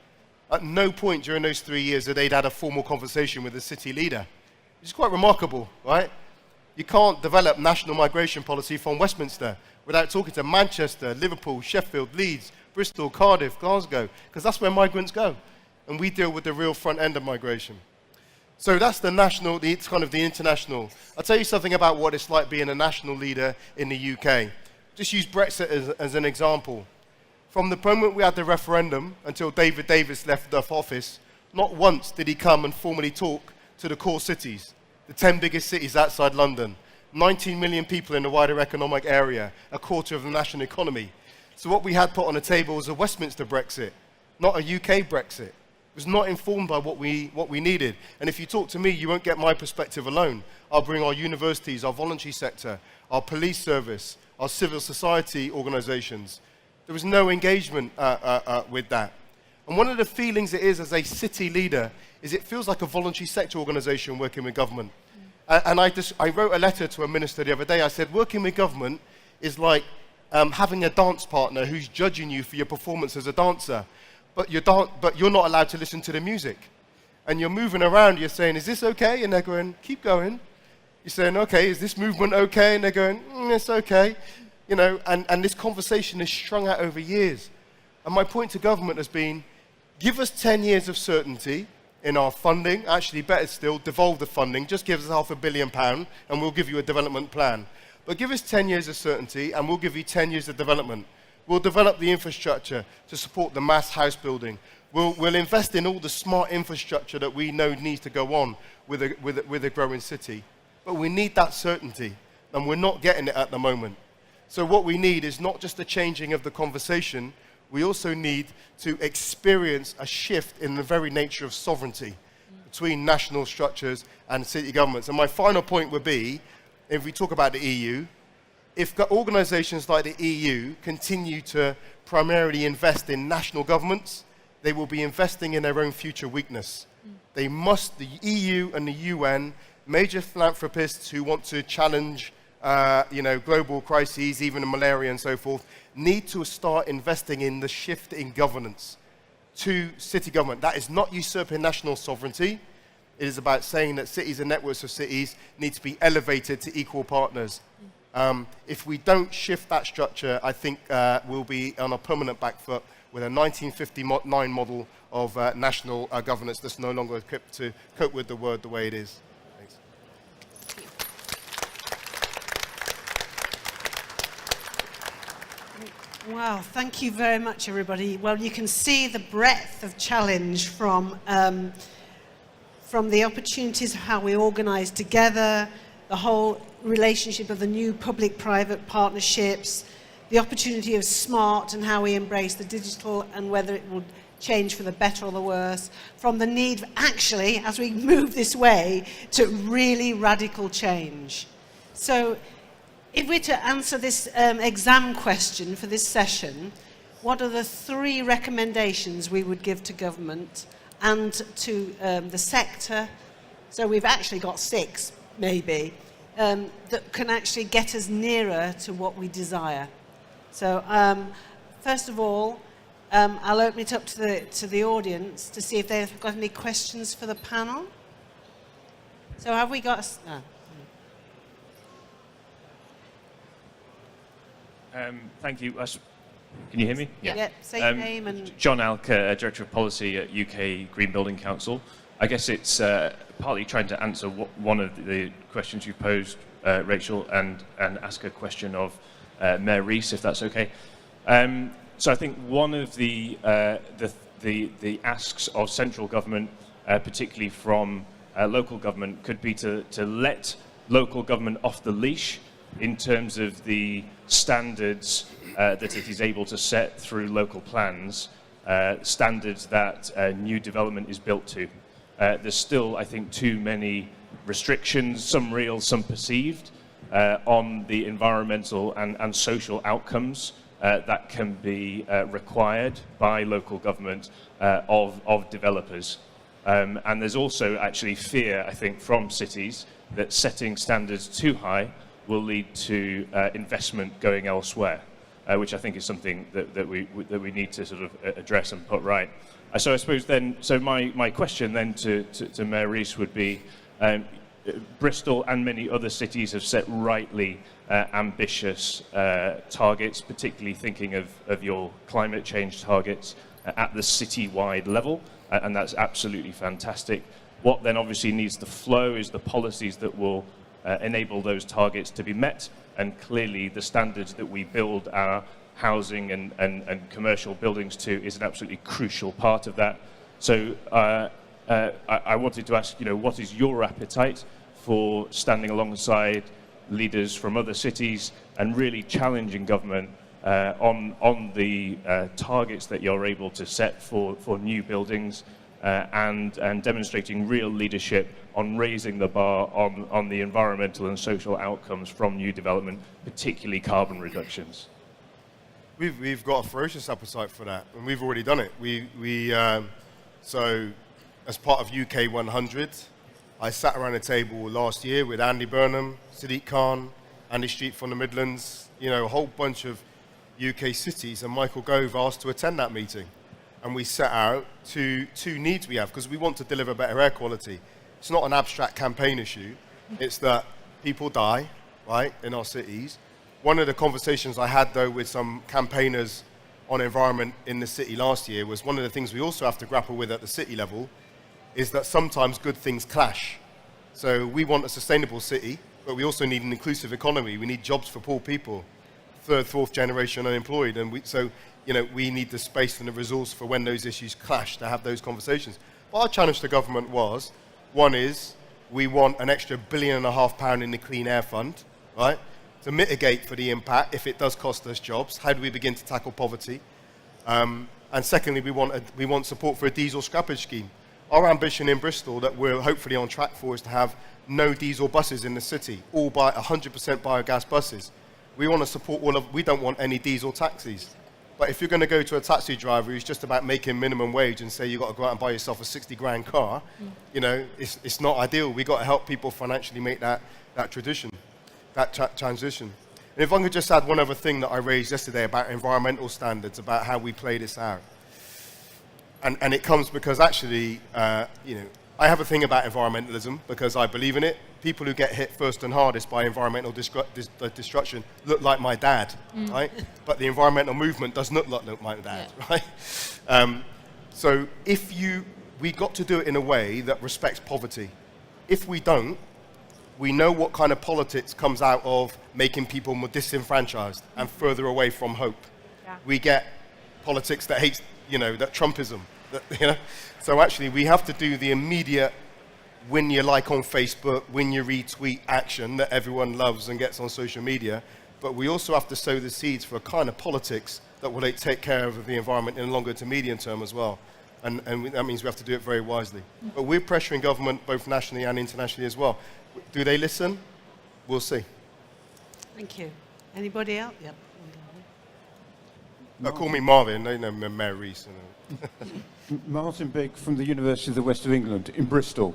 At no point during those 3 years had they had a formal conversation with a city leader. It's quite remarkable, right? You can't develop national migration policy from Westminster without talking to Manchester, Liverpool, Sheffield, Leeds, Bristol, Cardiff, Glasgow, because that's where migrants go. And we deal with the real front end of migration. So that's the national, it's kind of the international. I'll tell you something about what it's like being a national leader in the UK. Just use Brexit as an example. From the moment we had the referendum until David Davis left office, not once did he come and formally talk to the core cities, the 10 biggest cities outside London, 19 million people in the wider economic area, a quarter of the national economy. So what we had put on the table was a Westminster Brexit, not a UK Brexit. It was not informed by what we needed. And if you talk to me, you won't get my perspective alone. I'll bring our universities, our voluntary sector, our police service, our civil society organizations. There was no engagement with that. And one of the feelings it is as a city leader is it feels like a voluntary sector organization working with government. And I wrote a letter to a minister the other day. I said, working with government is like having a dance partner who's judging you for your performance as a dancer, but you're not allowed to listen to the music. And you're moving around, you're saying, is this okay? And they're going, keep going. You're saying, okay, is this movement okay? And they're going, it's okay. You know, and this conversation is strung out over years. And my point to government has been, give us 10 years of certainty in our funding. Actually, better still, devolve the funding. Just give us £500 million and we'll give you a development plan. But give us 10 years of certainty and we'll give you 10 years of development. We'll develop the infrastructure to support the mass house building. We'll invest in all the smart infrastructure that we know needs to go on with a growing city. But we need that certainty, and we're not getting it at the moment. So what we need is not just a changing of the conversation, we also need to experience a shift in the very nature of sovereignty between national structures and city governments. And my final point would be, if we talk about the EU, if organizations like the EU continue to primarily invest in national governments, they will be investing in their own future weakness. They must, the EU and the UN, major philanthropists who want to challenge global crises, even in malaria and so forth, need to start investing in the shift in governance to city government. That is not usurping national sovereignty. It is about saying that cities and networks of cities need to be elevated to equal partners. If we don't shift that structure, I think we'll be on a permanent back foot with a 1959 model of national governance that's no longer equipped to cope with the world the way it is. Thanks. Wow, thank you very much, everybody. Well, you can see the breadth of challenge from the opportunities of how we organise together, the whole relationship of the new public-private partnerships, the opportunity of smart and how we embrace the digital and whether it would change for the better or the worse, from the need, actually, as we move this way, to really radical change. So if we're to answer this exam question for this session, what are the 3 recommendations we would give to government and to the sector? So we've actually got 6, maybe, that can actually get us nearer to what we desire. So first of all, I'll open it up to the audience to see if they've got any questions for the panel. So have we got... Thank you. Can you hear me? Yeah. Say your name and... John Alker, Director of Policy at UK Green Building Council. I guess it's partly trying to answer one of the questions you posed, Rachel, and ask a question of Mayor Rees, if that's okay. So I think one of the asks of central government, particularly from local government, could be to let local government off the leash in terms of the standards that it is able to set through local plans, standards that new development is built to. There's still, I think, too many restrictions, some real, some perceived, on the environmental and social outcomes that can be required by local government of developers. And there's also actually fear, I think, from cities that setting standards too high will lead to investment going elsewhere, which I think is something that we need to sort of address and put right. So I suppose then, so my question then to Mayor Rees would be, Bristol and many other cities have set rightly ambitious targets, particularly thinking of your climate change targets at the city-wide level, and that's absolutely fantastic. What then obviously needs to flow is the policies that will enable those targets to be met, and clearly the standards that we build our housing and commercial buildings to is an absolutely crucial part of that. So I wanted to ask, what is your appetite for standing alongside leaders from other cities and really challenging government on the targets that you're able to set for new buildings, and demonstrating real leadership on raising the bar on the environmental and social outcomes from new development, particularly carbon reductions? We've got a ferocious appetite for that, and we've already done it. So as part of UK 100, I sat around a table last year with Andy Burnham, Sadiq Khan, Andy Street from the Midlands, a whole bunch of UK cities, and Michael Gove asked to attend that meeting. And we set out two needs we have, because we want to deliver better air quality. It's not an abstract campaign issue. It's that people die, right, in our cities. One of the conversations I had, though, with some campaigners on environment in the city last year was one of the things we also have to grapple with at the city level is that sometimes good things clash. So we want a sustainable city, but we also need an inclusive economy. We need jobs for poor people, 3rd, 4th generation unemployed. And we need the space and the resource for when those issues clash to have those conversations. But our challenge to government was, one is, we want an extra £1.5 billion in the Clean Air Fund, right, to mitigate for the impact if it does cost us jobs. How do we begin to tackle poverty? And secondly, we want support for a diesel scrappage scheme. Our ambition in Bristol that we're hopefully on track for is to have no diesel buses in the city, all 100% biogas buses. We want to support we don't want any diesel taxis. But if you're going to go to a taxi driver who's just about making minimum wage and say you've got to go out and buy yourself a 60 grand car, it's not ideal. We've got to help people financially make that transition. And if I could just add one other thing that I raised yesterday about environmental standards, about how we play this out. And it comes because actually, I have a thing about environmentalism because I believe in it. People who get hit first and hardest by environmental destruction look like my dad, right? But the environmental movement does not look like my dad, right? So we got to do it in a way that respects poverty. If we don't, we know what kind of politics comes out of making people more disenfranchised and further away from hope. Yeah. We get politics that hates, that Trumpism. So actually, we have to do the immediate win your like on Facebook, win your retweet action that everyone loves and gets on social media. but we also have to sow the seeds for a kind of politics that will take care of the environment in the longer to medium term as well. And that means we have to do it very wisely. But we're pressuring government both nationally and internationally as well. Do they listen? We'll see. Thank you. Anybody else? Yep. Call me Marvin, they know me, Mayor Rees. Martin Bigg from the University of the West of England in Bristol.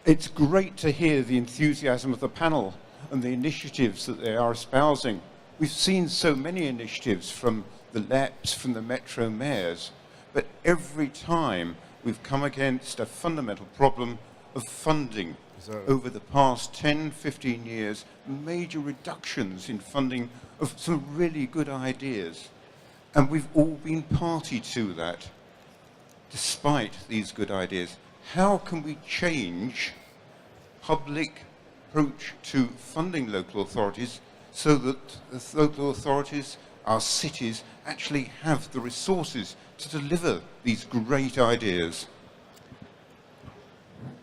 It's great to hear the enthusiasm of the panel and the initiatives that they are espousing. We've seen so many initiatives from the LEPs, from the Metro mayors, but every time we've come against a fundamental problem of funding. Over the past 10, 15 years, major reductions in funding of some really good ideas. And we've all been party to that, despite these good ideas. How can we change public approach to funding local authorities so that the local authorities, our cities, actually have the resources to deliver these great ideas?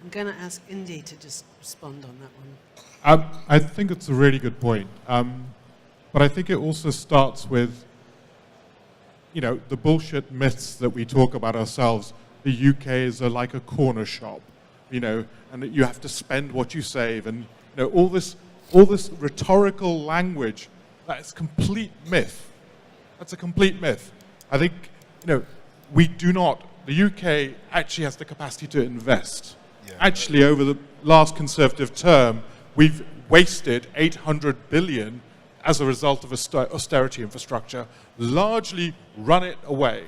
I'm going to ask Indy to just respond on that one. I think it's a really good point. But I think it also starts with, you know, the bullshit myths that we talk about ourselves. The UK is like a corner shop, you know, and that you have to spend what you save, and you know, all this rhetorical language. That is complete myth. That's a complete myth. I think, you know, we do not. The UK actually has the capacity to invest. Yeah. Actually, over the last Conservative term, we've wasted 800 billion as a result of austerity infrastructure, largely run it away.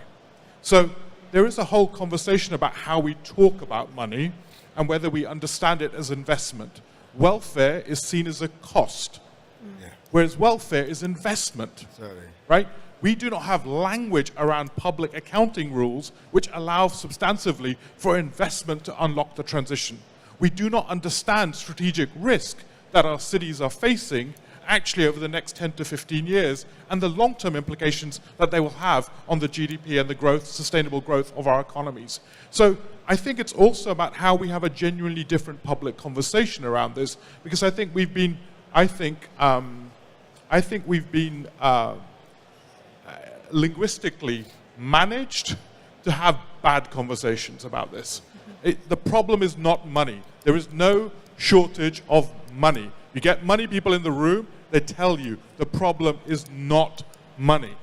So there is a whole conversation about how we talk about money and whether we understand it as investment. Welfare is seen as a cost, whereas welfare is investment, right? We do not have language around public accounting rules which allow substantively for investment to unlock the transition. We do not understand strategic risk that our cities are facing actually over the next 10 to 15 years and the long-term implications that they will have on the GDP and the growth, sustainable growth of our economies. So I think it's also about how we have a genuinely different public conversation around this, because I think we've been, linguistically managed to have bad conversations about this. The problem is not money. There is no shortage of money. You get money people in the room, they tell you the problem is not money,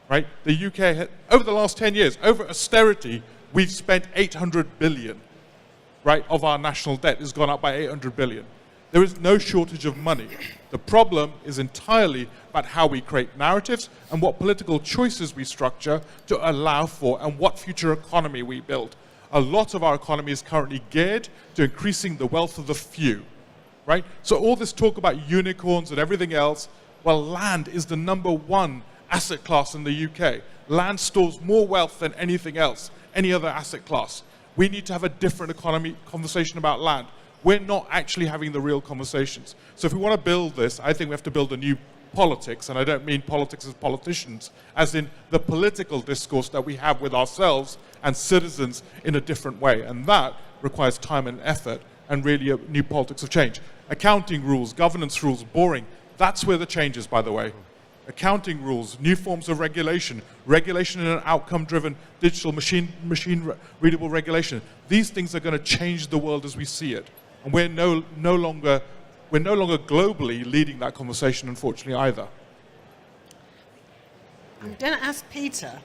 right? The UK, over the last 10 years, over austerity, we've spent 800 billion, right? Of our national debt has gone up by 800 billion. There is no shortage of money. The problem is entirely about how we create narratives and what political choices we structure to allow for and what future economy we build. A lot of our economy is currently geared to increasing the wealth of the few, right? So all this talk about unicorns and everything else, well, land is the #1 asset class in the UK. Land stores more wealth than anything else, any other asset class. We need to have a different conversation about land. We're not actually having the real conversations. So if we want to build this, I think we have to build a new politics, and I don't mean politics as politicians, as in the political discourse that we have with ourselves and citizens in a different way. And that requires time and effort and really a new politics of change. Accounting rules, governance rules, boring. That's where the change is, by the way. Accounting rules, new forms of regulation, regulation in an outcome-driven digital machine-readable regulation. These things are going to change the world as we see it. And we're no longer globally leading that conversation, unfortunately, either. I'm going to ask Peter,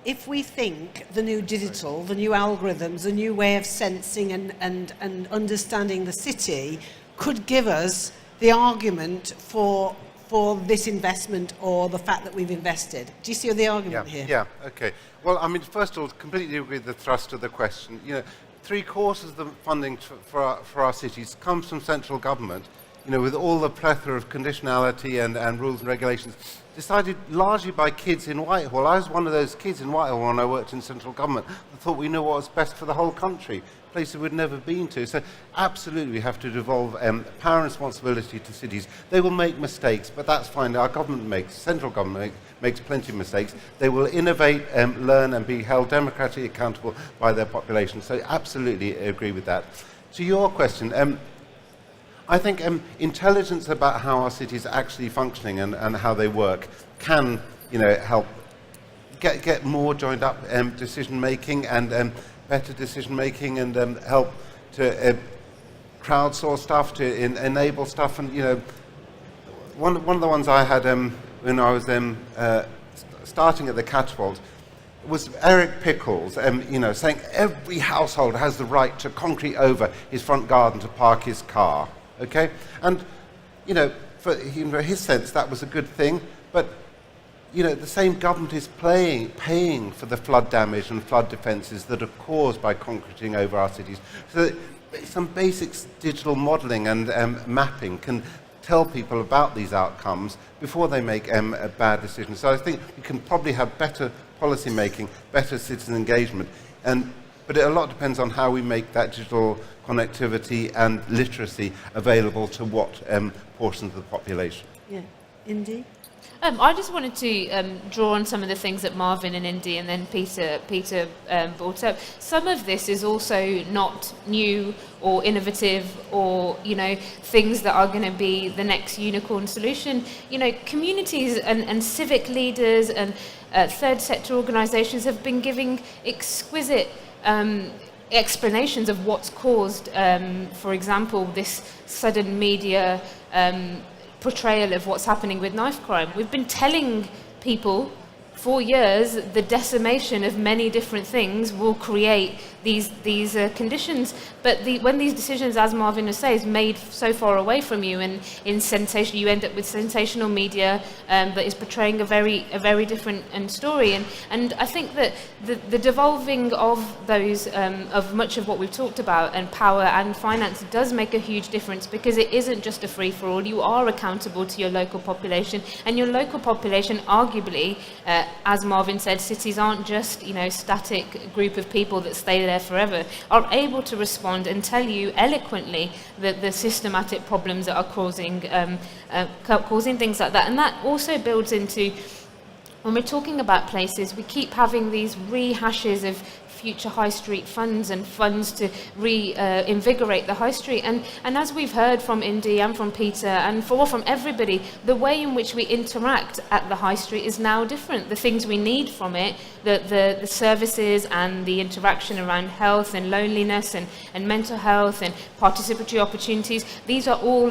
if we think the new digital, the new algorithms, the new way of sensing and understanding the city could give us the argument for this investment or the fact that we've invested. Do you see the argument here? Yeah, okay. Well, I mean, first of all, completely agree with the thrust of the question. You know, 3/4 of the funding for our cities comes from central government, you know, with all the plethora of conditionality and rules and regulations decided largely by kids in Whitehall. I was one of those kids in Whitehall when I worked in central government. I thought we knew what was best for the whole country, places we'd never been to. So absolutely we have to devolve power and responsibility to cities. They will make mistakes, but that's fine. Our government central government makes plenty of mistakes. They will innovate, learn and be held democratically accountable by their population. So absolutely agree with that. To your question, I think intelligence about how our cities are actually functioning and how they work can, help get more joined up decision making and better decision making and help to crowdsource stuff, to enable stuff. And one of the ones I had when I was starting at the Catapult was Eric Pickles, saying every household has the right to concrete over his front garden to park his car. Okay, and for his sense that was a good thing, but the same government is paying for the flood damage and flood defences that are caused by concreting over our cities. So some basic digital modelling and mapping can tell people about these outcomes before they make a bad decision. So I think we can probably have better policy making, better citizen engagement, but a lot depends on how we make that digital connectivity and literacy available to what portions of the population. Yeah. Indy? I just wanted to draw on some of the things that Marvin and Indy and then Peter brought up. Some of this is also not new or innovative or, things that are going to be the next unicorn solution. Communities and civic leaders and third sector organisations have been giving exquisite explanations of what's caused, for example, this sudden media portrayal of what's happening with knife crime. We've been telling people for years the decimation of many different things will create these conditions, but when these decisions, as Marvin was saying, is made so far away from you and in sensation, you end up with sensational media that is portraying a very different story. And I think that the devolving of those of much of what we've talked about and power and finance does make a huge difference, because it isn't just a free for all. You are accountable to your local population, and your local population, arguably, as Marvin said, cities aren't just static group of people that stay there forever, are able to respond and tell you eloquently the systematic problems that are causing things like that. And that also builds into, when we're talking about places, we keep having these rehashes of future high street funds and funds to reinvigorate the high street. And as we've heard from Indy and from Peter and from everybody, the way in which we interact at the high street is now different. The things we need from it, the services and the interaction around health and loneliness and mental health and participatory opportunities, these are all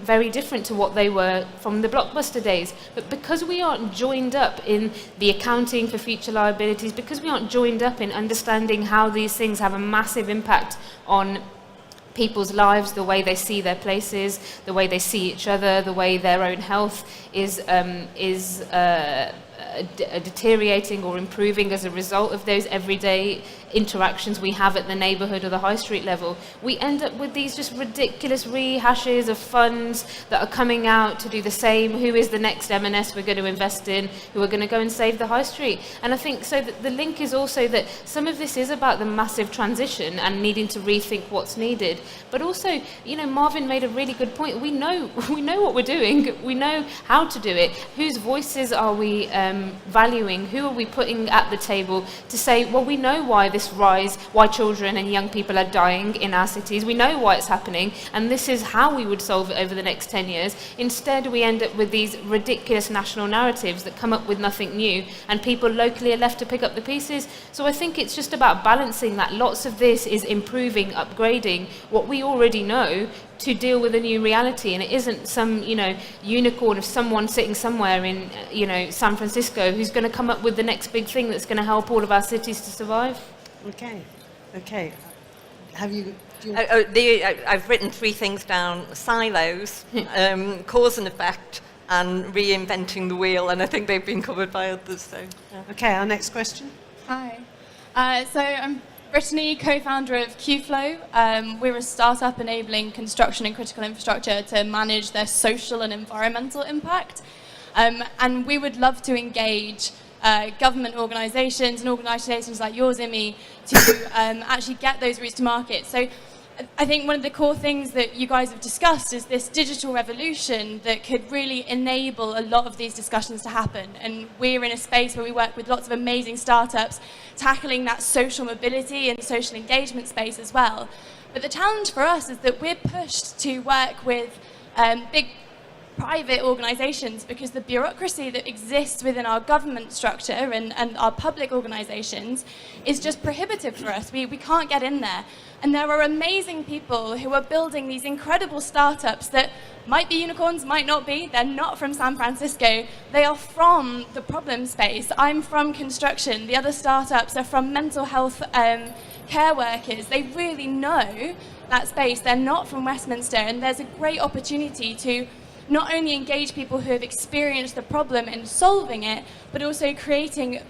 very different to what they were from the Blockbuster days. But because we aren't joined up in the accounting for future liabilities, because we aren't joined up in understanding how these things have a massive impact on people's lives, the way they see their places, the way they see each other, the way their own health is deteriorating or improving as a result of those everyday interactions we have at the neighbourhood or the high street level, we end up with these just ridiculous rehashes of funds that are coming out to do the same. Who is the next M&S we're going to invest in, who are going to go and save the high street? And I think so that the link is also that some of this is about the massive transition and needing to rethink what's needed, but also, Marvin made a really good point. We know what we're doing, we know how to do it. Whose voices are we valuing? Who are we putting at the table to say, well, we know why why children and young people are dying in our cities, we know why it's happening, and this is how we would solve it over the next 10 years. Instead, we end up with these ridiculous national narratives that come up with nothing new, and people locally are left to pick up the pieces. So I think it's just about balancing that. Lots of this is improving, upgrading what we already know to deal with a new reality, and it isn't some unicorn of someone sitting somewhere in San Francisco who's going to come up with the next big thing that's going to help all of our cities to survive. Okay. Have you? I've written 3 things down: silos, cause and effect, and reinventing the wheel, and I think they've been covered by others. So. Yeah. Okay, our next question. Hi. So I'm Brittany, co-founder of QFlow. We're a startup enabling construction and critical infrastructure to manage their social and environmental impact. And we would love to engage government organisations and organisations like yours, Immy, to actually get those routes to market. So I think one of the core things that you guys have discussed is this digital revolution that could really enable a lot of these discussions to happen. And we're in a space where we work with lots of amazing startups tackling that social mobility and social engagement space as well. But the challenge for us is that we're pushed to work with big private organisations because the bureaucracy that exists within our government structure and our public organisations is just prohibitive for us. We can't get in there. And there are amazing people who are building these incredible startups that might be unicorns, might not be. They're not from San Francisco. They are from the problem space. I'm from construction. The other startups are from mental health care workers. They really know that space. They're not from Westminster. And there's a great opportunity to not only engage people who have experienced the problem and solving it, but also creating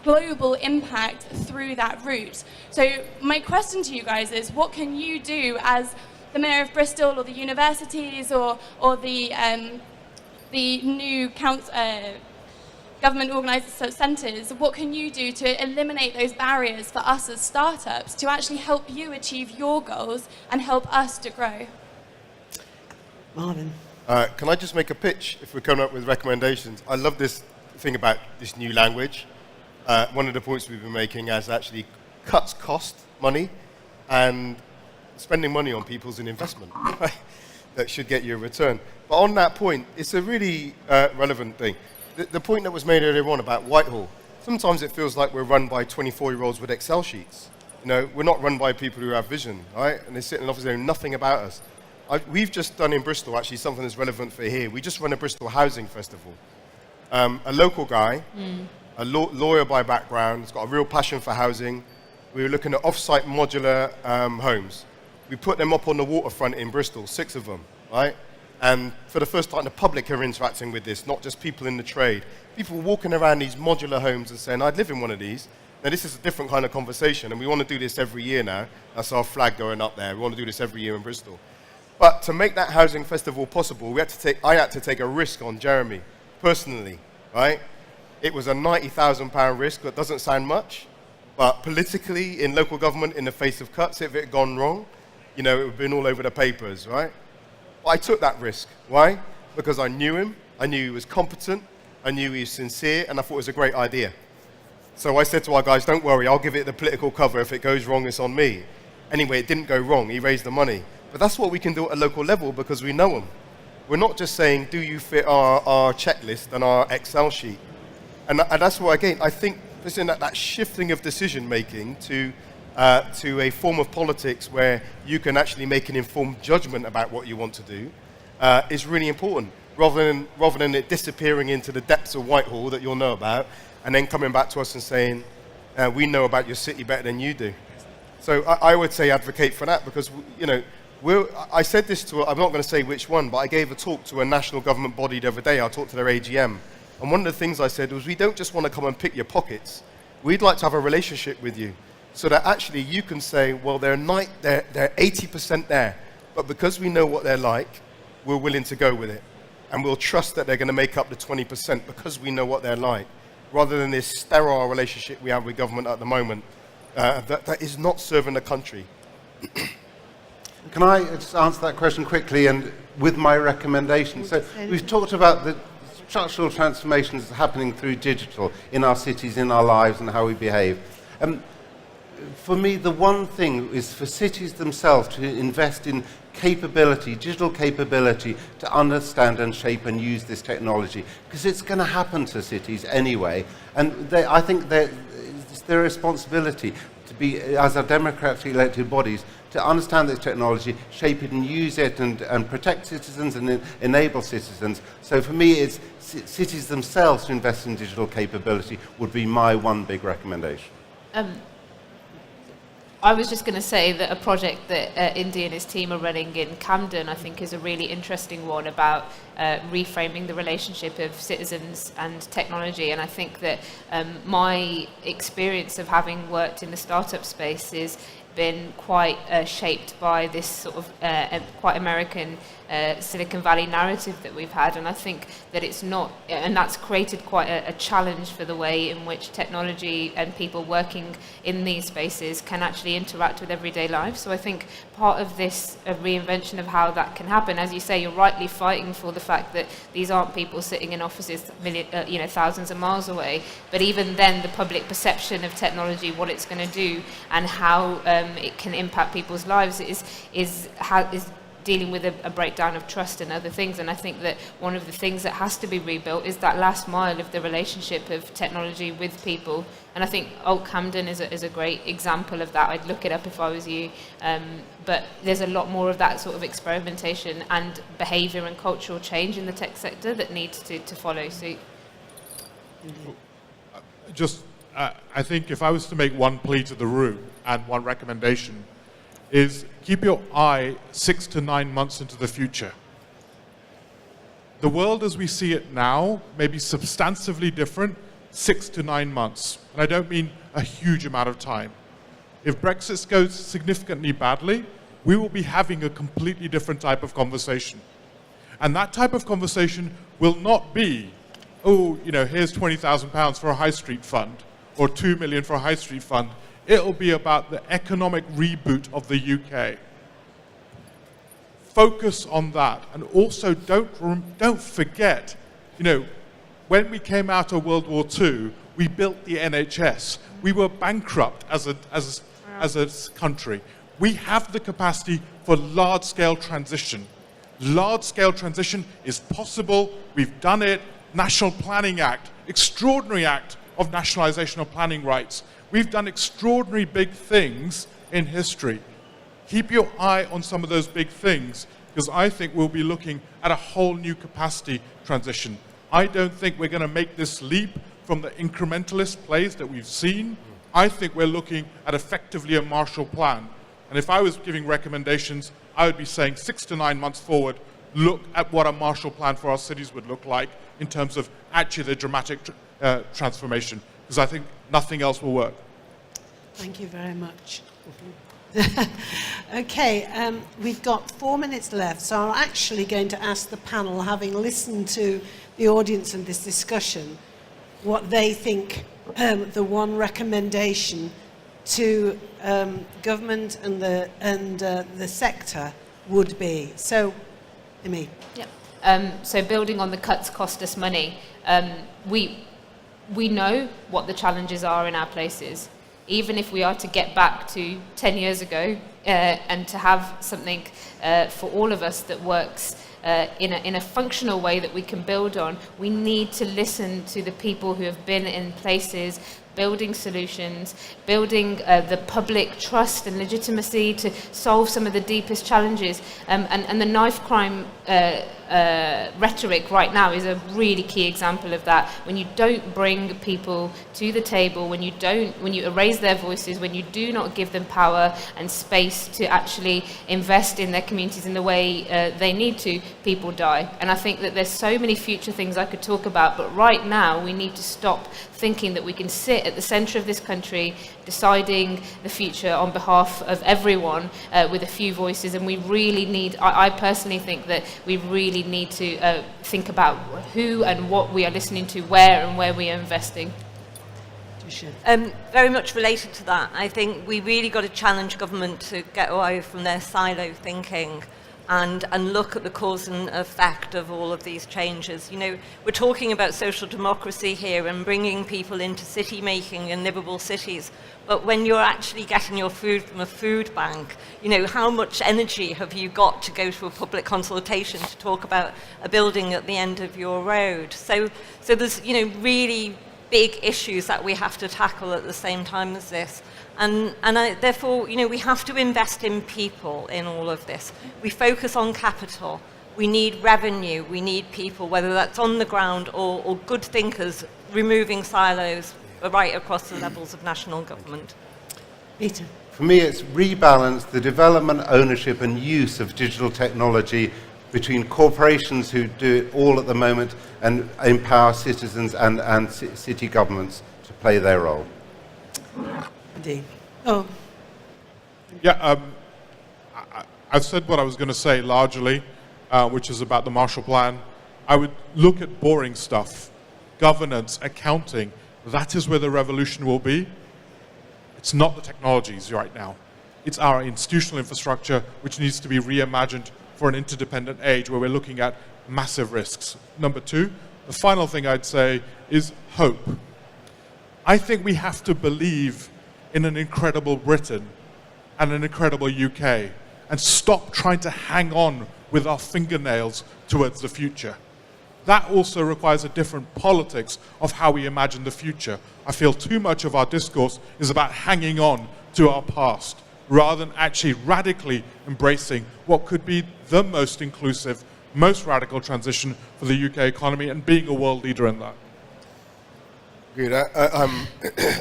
global impact through that route. So my question to you guys is, what can you do as the Mayor of Bristol or the universities or the new government organised centres, what can you do to eliminate those barriers for us as startups to actually help you achieve your goals and help us to grow? Marvin. Can I just make a pitch if we're coming up with recommendations? I love this thing about this new language. One of the points we've been making is actually cuts cost money, and spending money on people is an investment that should get you a return. But on that point, it's a really relevant thing. The point that was made earlier on about Whitehall, sometimes it feels like we're run by 24-year-olds with Excel sheets. You know, we're not run by people who have vision, right? And they sit in an office, they know nothing about us. We've just done in Bristol, actually, something that's relevant for here. We just run a Bristol Housing Festival. A local guy, a lawyer by background, has got a real passion for housing. We were looking at off-site modular homes. We put them up on the waterfront in Bristol, 6 of them, right? And for the first time, the public are interacting with this, not just people in the trade. People walking around these modular homes and saying, I'd live in one of these. Now, this is a different kind of conversation, and we want to do this every year now. That's our flag going up there. We want to do this every year in Bristol. But to make that housing festival possible, I had to take a risk on Jeremy, personally, right? It was a £90,000 risk. That doesn't sound much, but politically, in local government, in the face of cuts, if it had gone wrong, you know, it would have been all over the papers, right? But I took that risk. Why? Because I knew him, I knew he was competent, I knew he was sincere, and I thought it was a great idea. So I said to our guys, don't worry, I'll give it the political cover. If it goes wrong, it's on me. Anyway, it didn't go wrong. He raised the money. But that's what we can do at a local level because we know them. We're not just saying, do you fit our checklist and our Excel sheet? And that's why, again, I think that shifting of decision-making to a form of politics where you can actually make an informed judgment about what you want to do is really important, rather than it disappearing into the depths of Whitehall that you'll know about, and then coming back to us and saying, we know about your city better than you do. So I would say advocate for that because, you know, I said this to, I'm not going to say which one, but I gave a talk to a national government body the other day. I talked to their AGM. And one of the things I said was, we don't just want to come and pick your pockets. We'd like to have a relationship with you so that actually you can say, well, they're 80% there. But because we know what they're like, we're willing to go with it. And we'll trust that they're going to make up the 20% because we know what they're like, rather than this sterile relationship we have with government at the moment that is not serving the country. Can I just answer that question quickly and with my recommendation? So we've talked about the structural transformations happening through digital in our cities, in our lives, and how we behave. For me, the one thing is for cities themselves to invest in capability, digital capability, to understand and shape and use this technology, because it's going to happen to cities anyway. And I think it's their responsibility to be, as our democratically elected bodies, to understand this technology, shape it and use it and protect citizens and enable citizens. So for me, it's cities themselves to invest in digital capability would be my one big recommendation. I was just going to say that a project that Indy and his team are running in Camden, I think, is a really interesting one about reframing the relationship of citizens and technology. And I think that my experience of having worked in the startup space is been quite shaped by this sort of quite American Silicon Valley narrative that we've had, and I think that it's not, and that's created quite a challenge for the way in which technology and people working in these spaces can actually interact with everyday life. So I think part of this reinvention of how that can happen, as you say, you're rightly fighting for the fact that these aren't people sitting in offices thousands of miles away, but even then the public perception of technology, what it's going to do and how it can impact people's lives is dealing with a breakdown of trust and other things. And I think that one of the things that has to be rebuilt is that last mile of the relationship of technology with people. And I think Old Camden is a great example of that. I'd look it up if I was you. But there's a lot more of that sort of experimentation and behaviour and cultural change in the tech sector that needs to follow suit. I think if I was to make one plea to the room and one recommendation, is keep your eye 6 to 9 months into the future. The world as we see it now may be substantively different 6 to 9 months. And I don't mean a huge amount of time. If Brexit goes significantly badly, we will be having a completely different type of conversation. And that type of conversation will not be, here's £20,000 for a high street fund, or 2 million for a high street fund. It'll be about the economic reboot of the UK. Focus on that, and also don't forget, when we came out of World War II, we built the NHS. We were bankrupt as a country. We have the capacity for large-scale transition. Large-scale transition is possible. We've done it. National Planning Act, extraordinary act of nationalisation of planning rights. We've done extraordinary big things in history. Keep your eye on some of those big things, because I think we'll be looking at a whole new capacity transition. I don't think we're going to make this leap from the incrementalist plays that we've seen. I think we're looking at effectively a Marshall Plan. And if I was giving recommendations, I would be saying 6 to 9 months forward, look at what a Marshall Plan for our cities would look like in terms of actually the dramatic transformation, because I think nothing else will work. Thank you very much. Okay, we've got 4 minutes left, so I'm actually going to ask the panel, having listened to the audience and this discussion, what they think the one recommendation to government and the sector would be. So, Immy. Yep. So building on the cuts cost us money, we know what the challenges are in our places. Even if we are to get back to 10 years ago and to have something for all of us that works in a functional way that we can build on, we need to listen to the people who have been in places building solutions, building the public trust and legitimacy to solve some of the deepest challenges. And the knife crime rhetoric right now is a really key example of that. When you don't bring people to the table, when you erase their voices, when you do not give them power and space to actually invest in their communities in the way they need to, people die. And I think that there's so many future things I could talk about, but right now we need to stop thinking that we can sit at the centre of this country deciding the future on behalf of everyone with a few voices. And we really need, I personally think that we really need to think about who and what we are listening to, where and where we are investing. Very much related to that, I think we really got to challenge government to get away from their silo thinking and look at the cause and effect of all of these changes. You know, we're talking about social democracy here and bringing people into city making and livable cities. But when you're actually getting your food from a food bank, you know, how much energy have you got to go to a public consultation to talk about a building at the end of your road? So there's, you know, really big issues that we have to tackle at the same time as this. And therefore, you know, we have to invest in people in all of this. We focus on capital. We need revenue. We need people, whether that's on the ground or good thinkers, removing silos right across the levels of national government. Peter. For me, it's rebalance the development, ownership and use of digital technology between corporations who do it all at the moment and empower citizens and city governments to play their role. Indeed. Oh. Yeah, I've said what I was going to say largely. which is about the Marshall Plan. I would look at boring stuff, governance, accounting. That is where the revolution will be. It's not the technologies right now. It's our institutional infrastructure, which needs to be reimagined for an interdependent age where we're looking at massive risks. Number two, the final thing I'd say is hope. I think we have to believe in an incredible Britain and an incredible UK and stop trying to hang on with our fingernails towards the future. That also requires a different politics of how we imagine the future. I feel too much of our discourse is about hanging on to our past rather than actually radically embracing what could be the most inclusive, most radical transition for the UK economy and being a world leader in that. Good.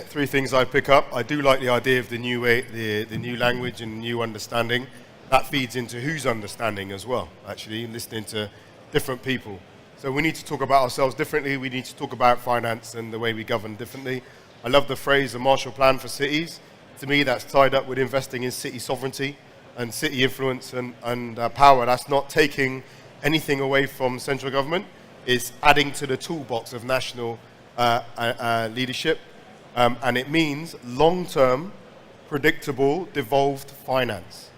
Three things I pick up. I do like the idea of the new way, the new language and new understanding. That feeds into who's understanding as well, actually, listening to different people. So we need to talk about ourselves differently. We need to talk about finance and the way we govern differently. I love the phrase, the Marshall Plan for cities. To me, that's tied up with investing in city sovereignty and city influence and power. That's not taking anything away from central government. It's adding to the toolbox of national leadership. And it means long-term, predictable, devolved finance.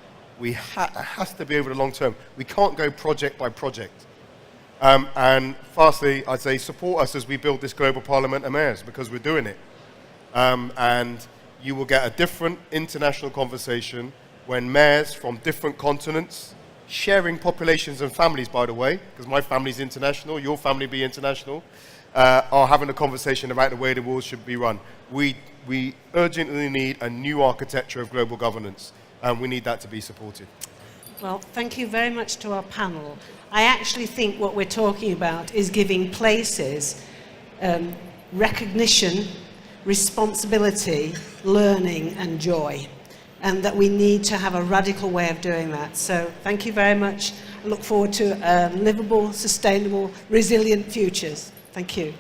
It has to be over the long term. We can't go project by project. And lastly, I'd say support us as we build this global parliament of mayors, because we're doing it. And you will get a different international conversation when mayors from different continents, sharing populations and families, by the way, because my family's international, your family be international, are having a conversation about the way the world should be run. We urgently need a new architecture of global governance, and we need that to be supported. Well, thank you very much to our panel. I actually think what we're talking about is giving places recognition, responsibility, learning and joy, and that we need to have a radical way of doing that. So thank you very much. I look forward to livable, sustainable, resilient futures. Thank you.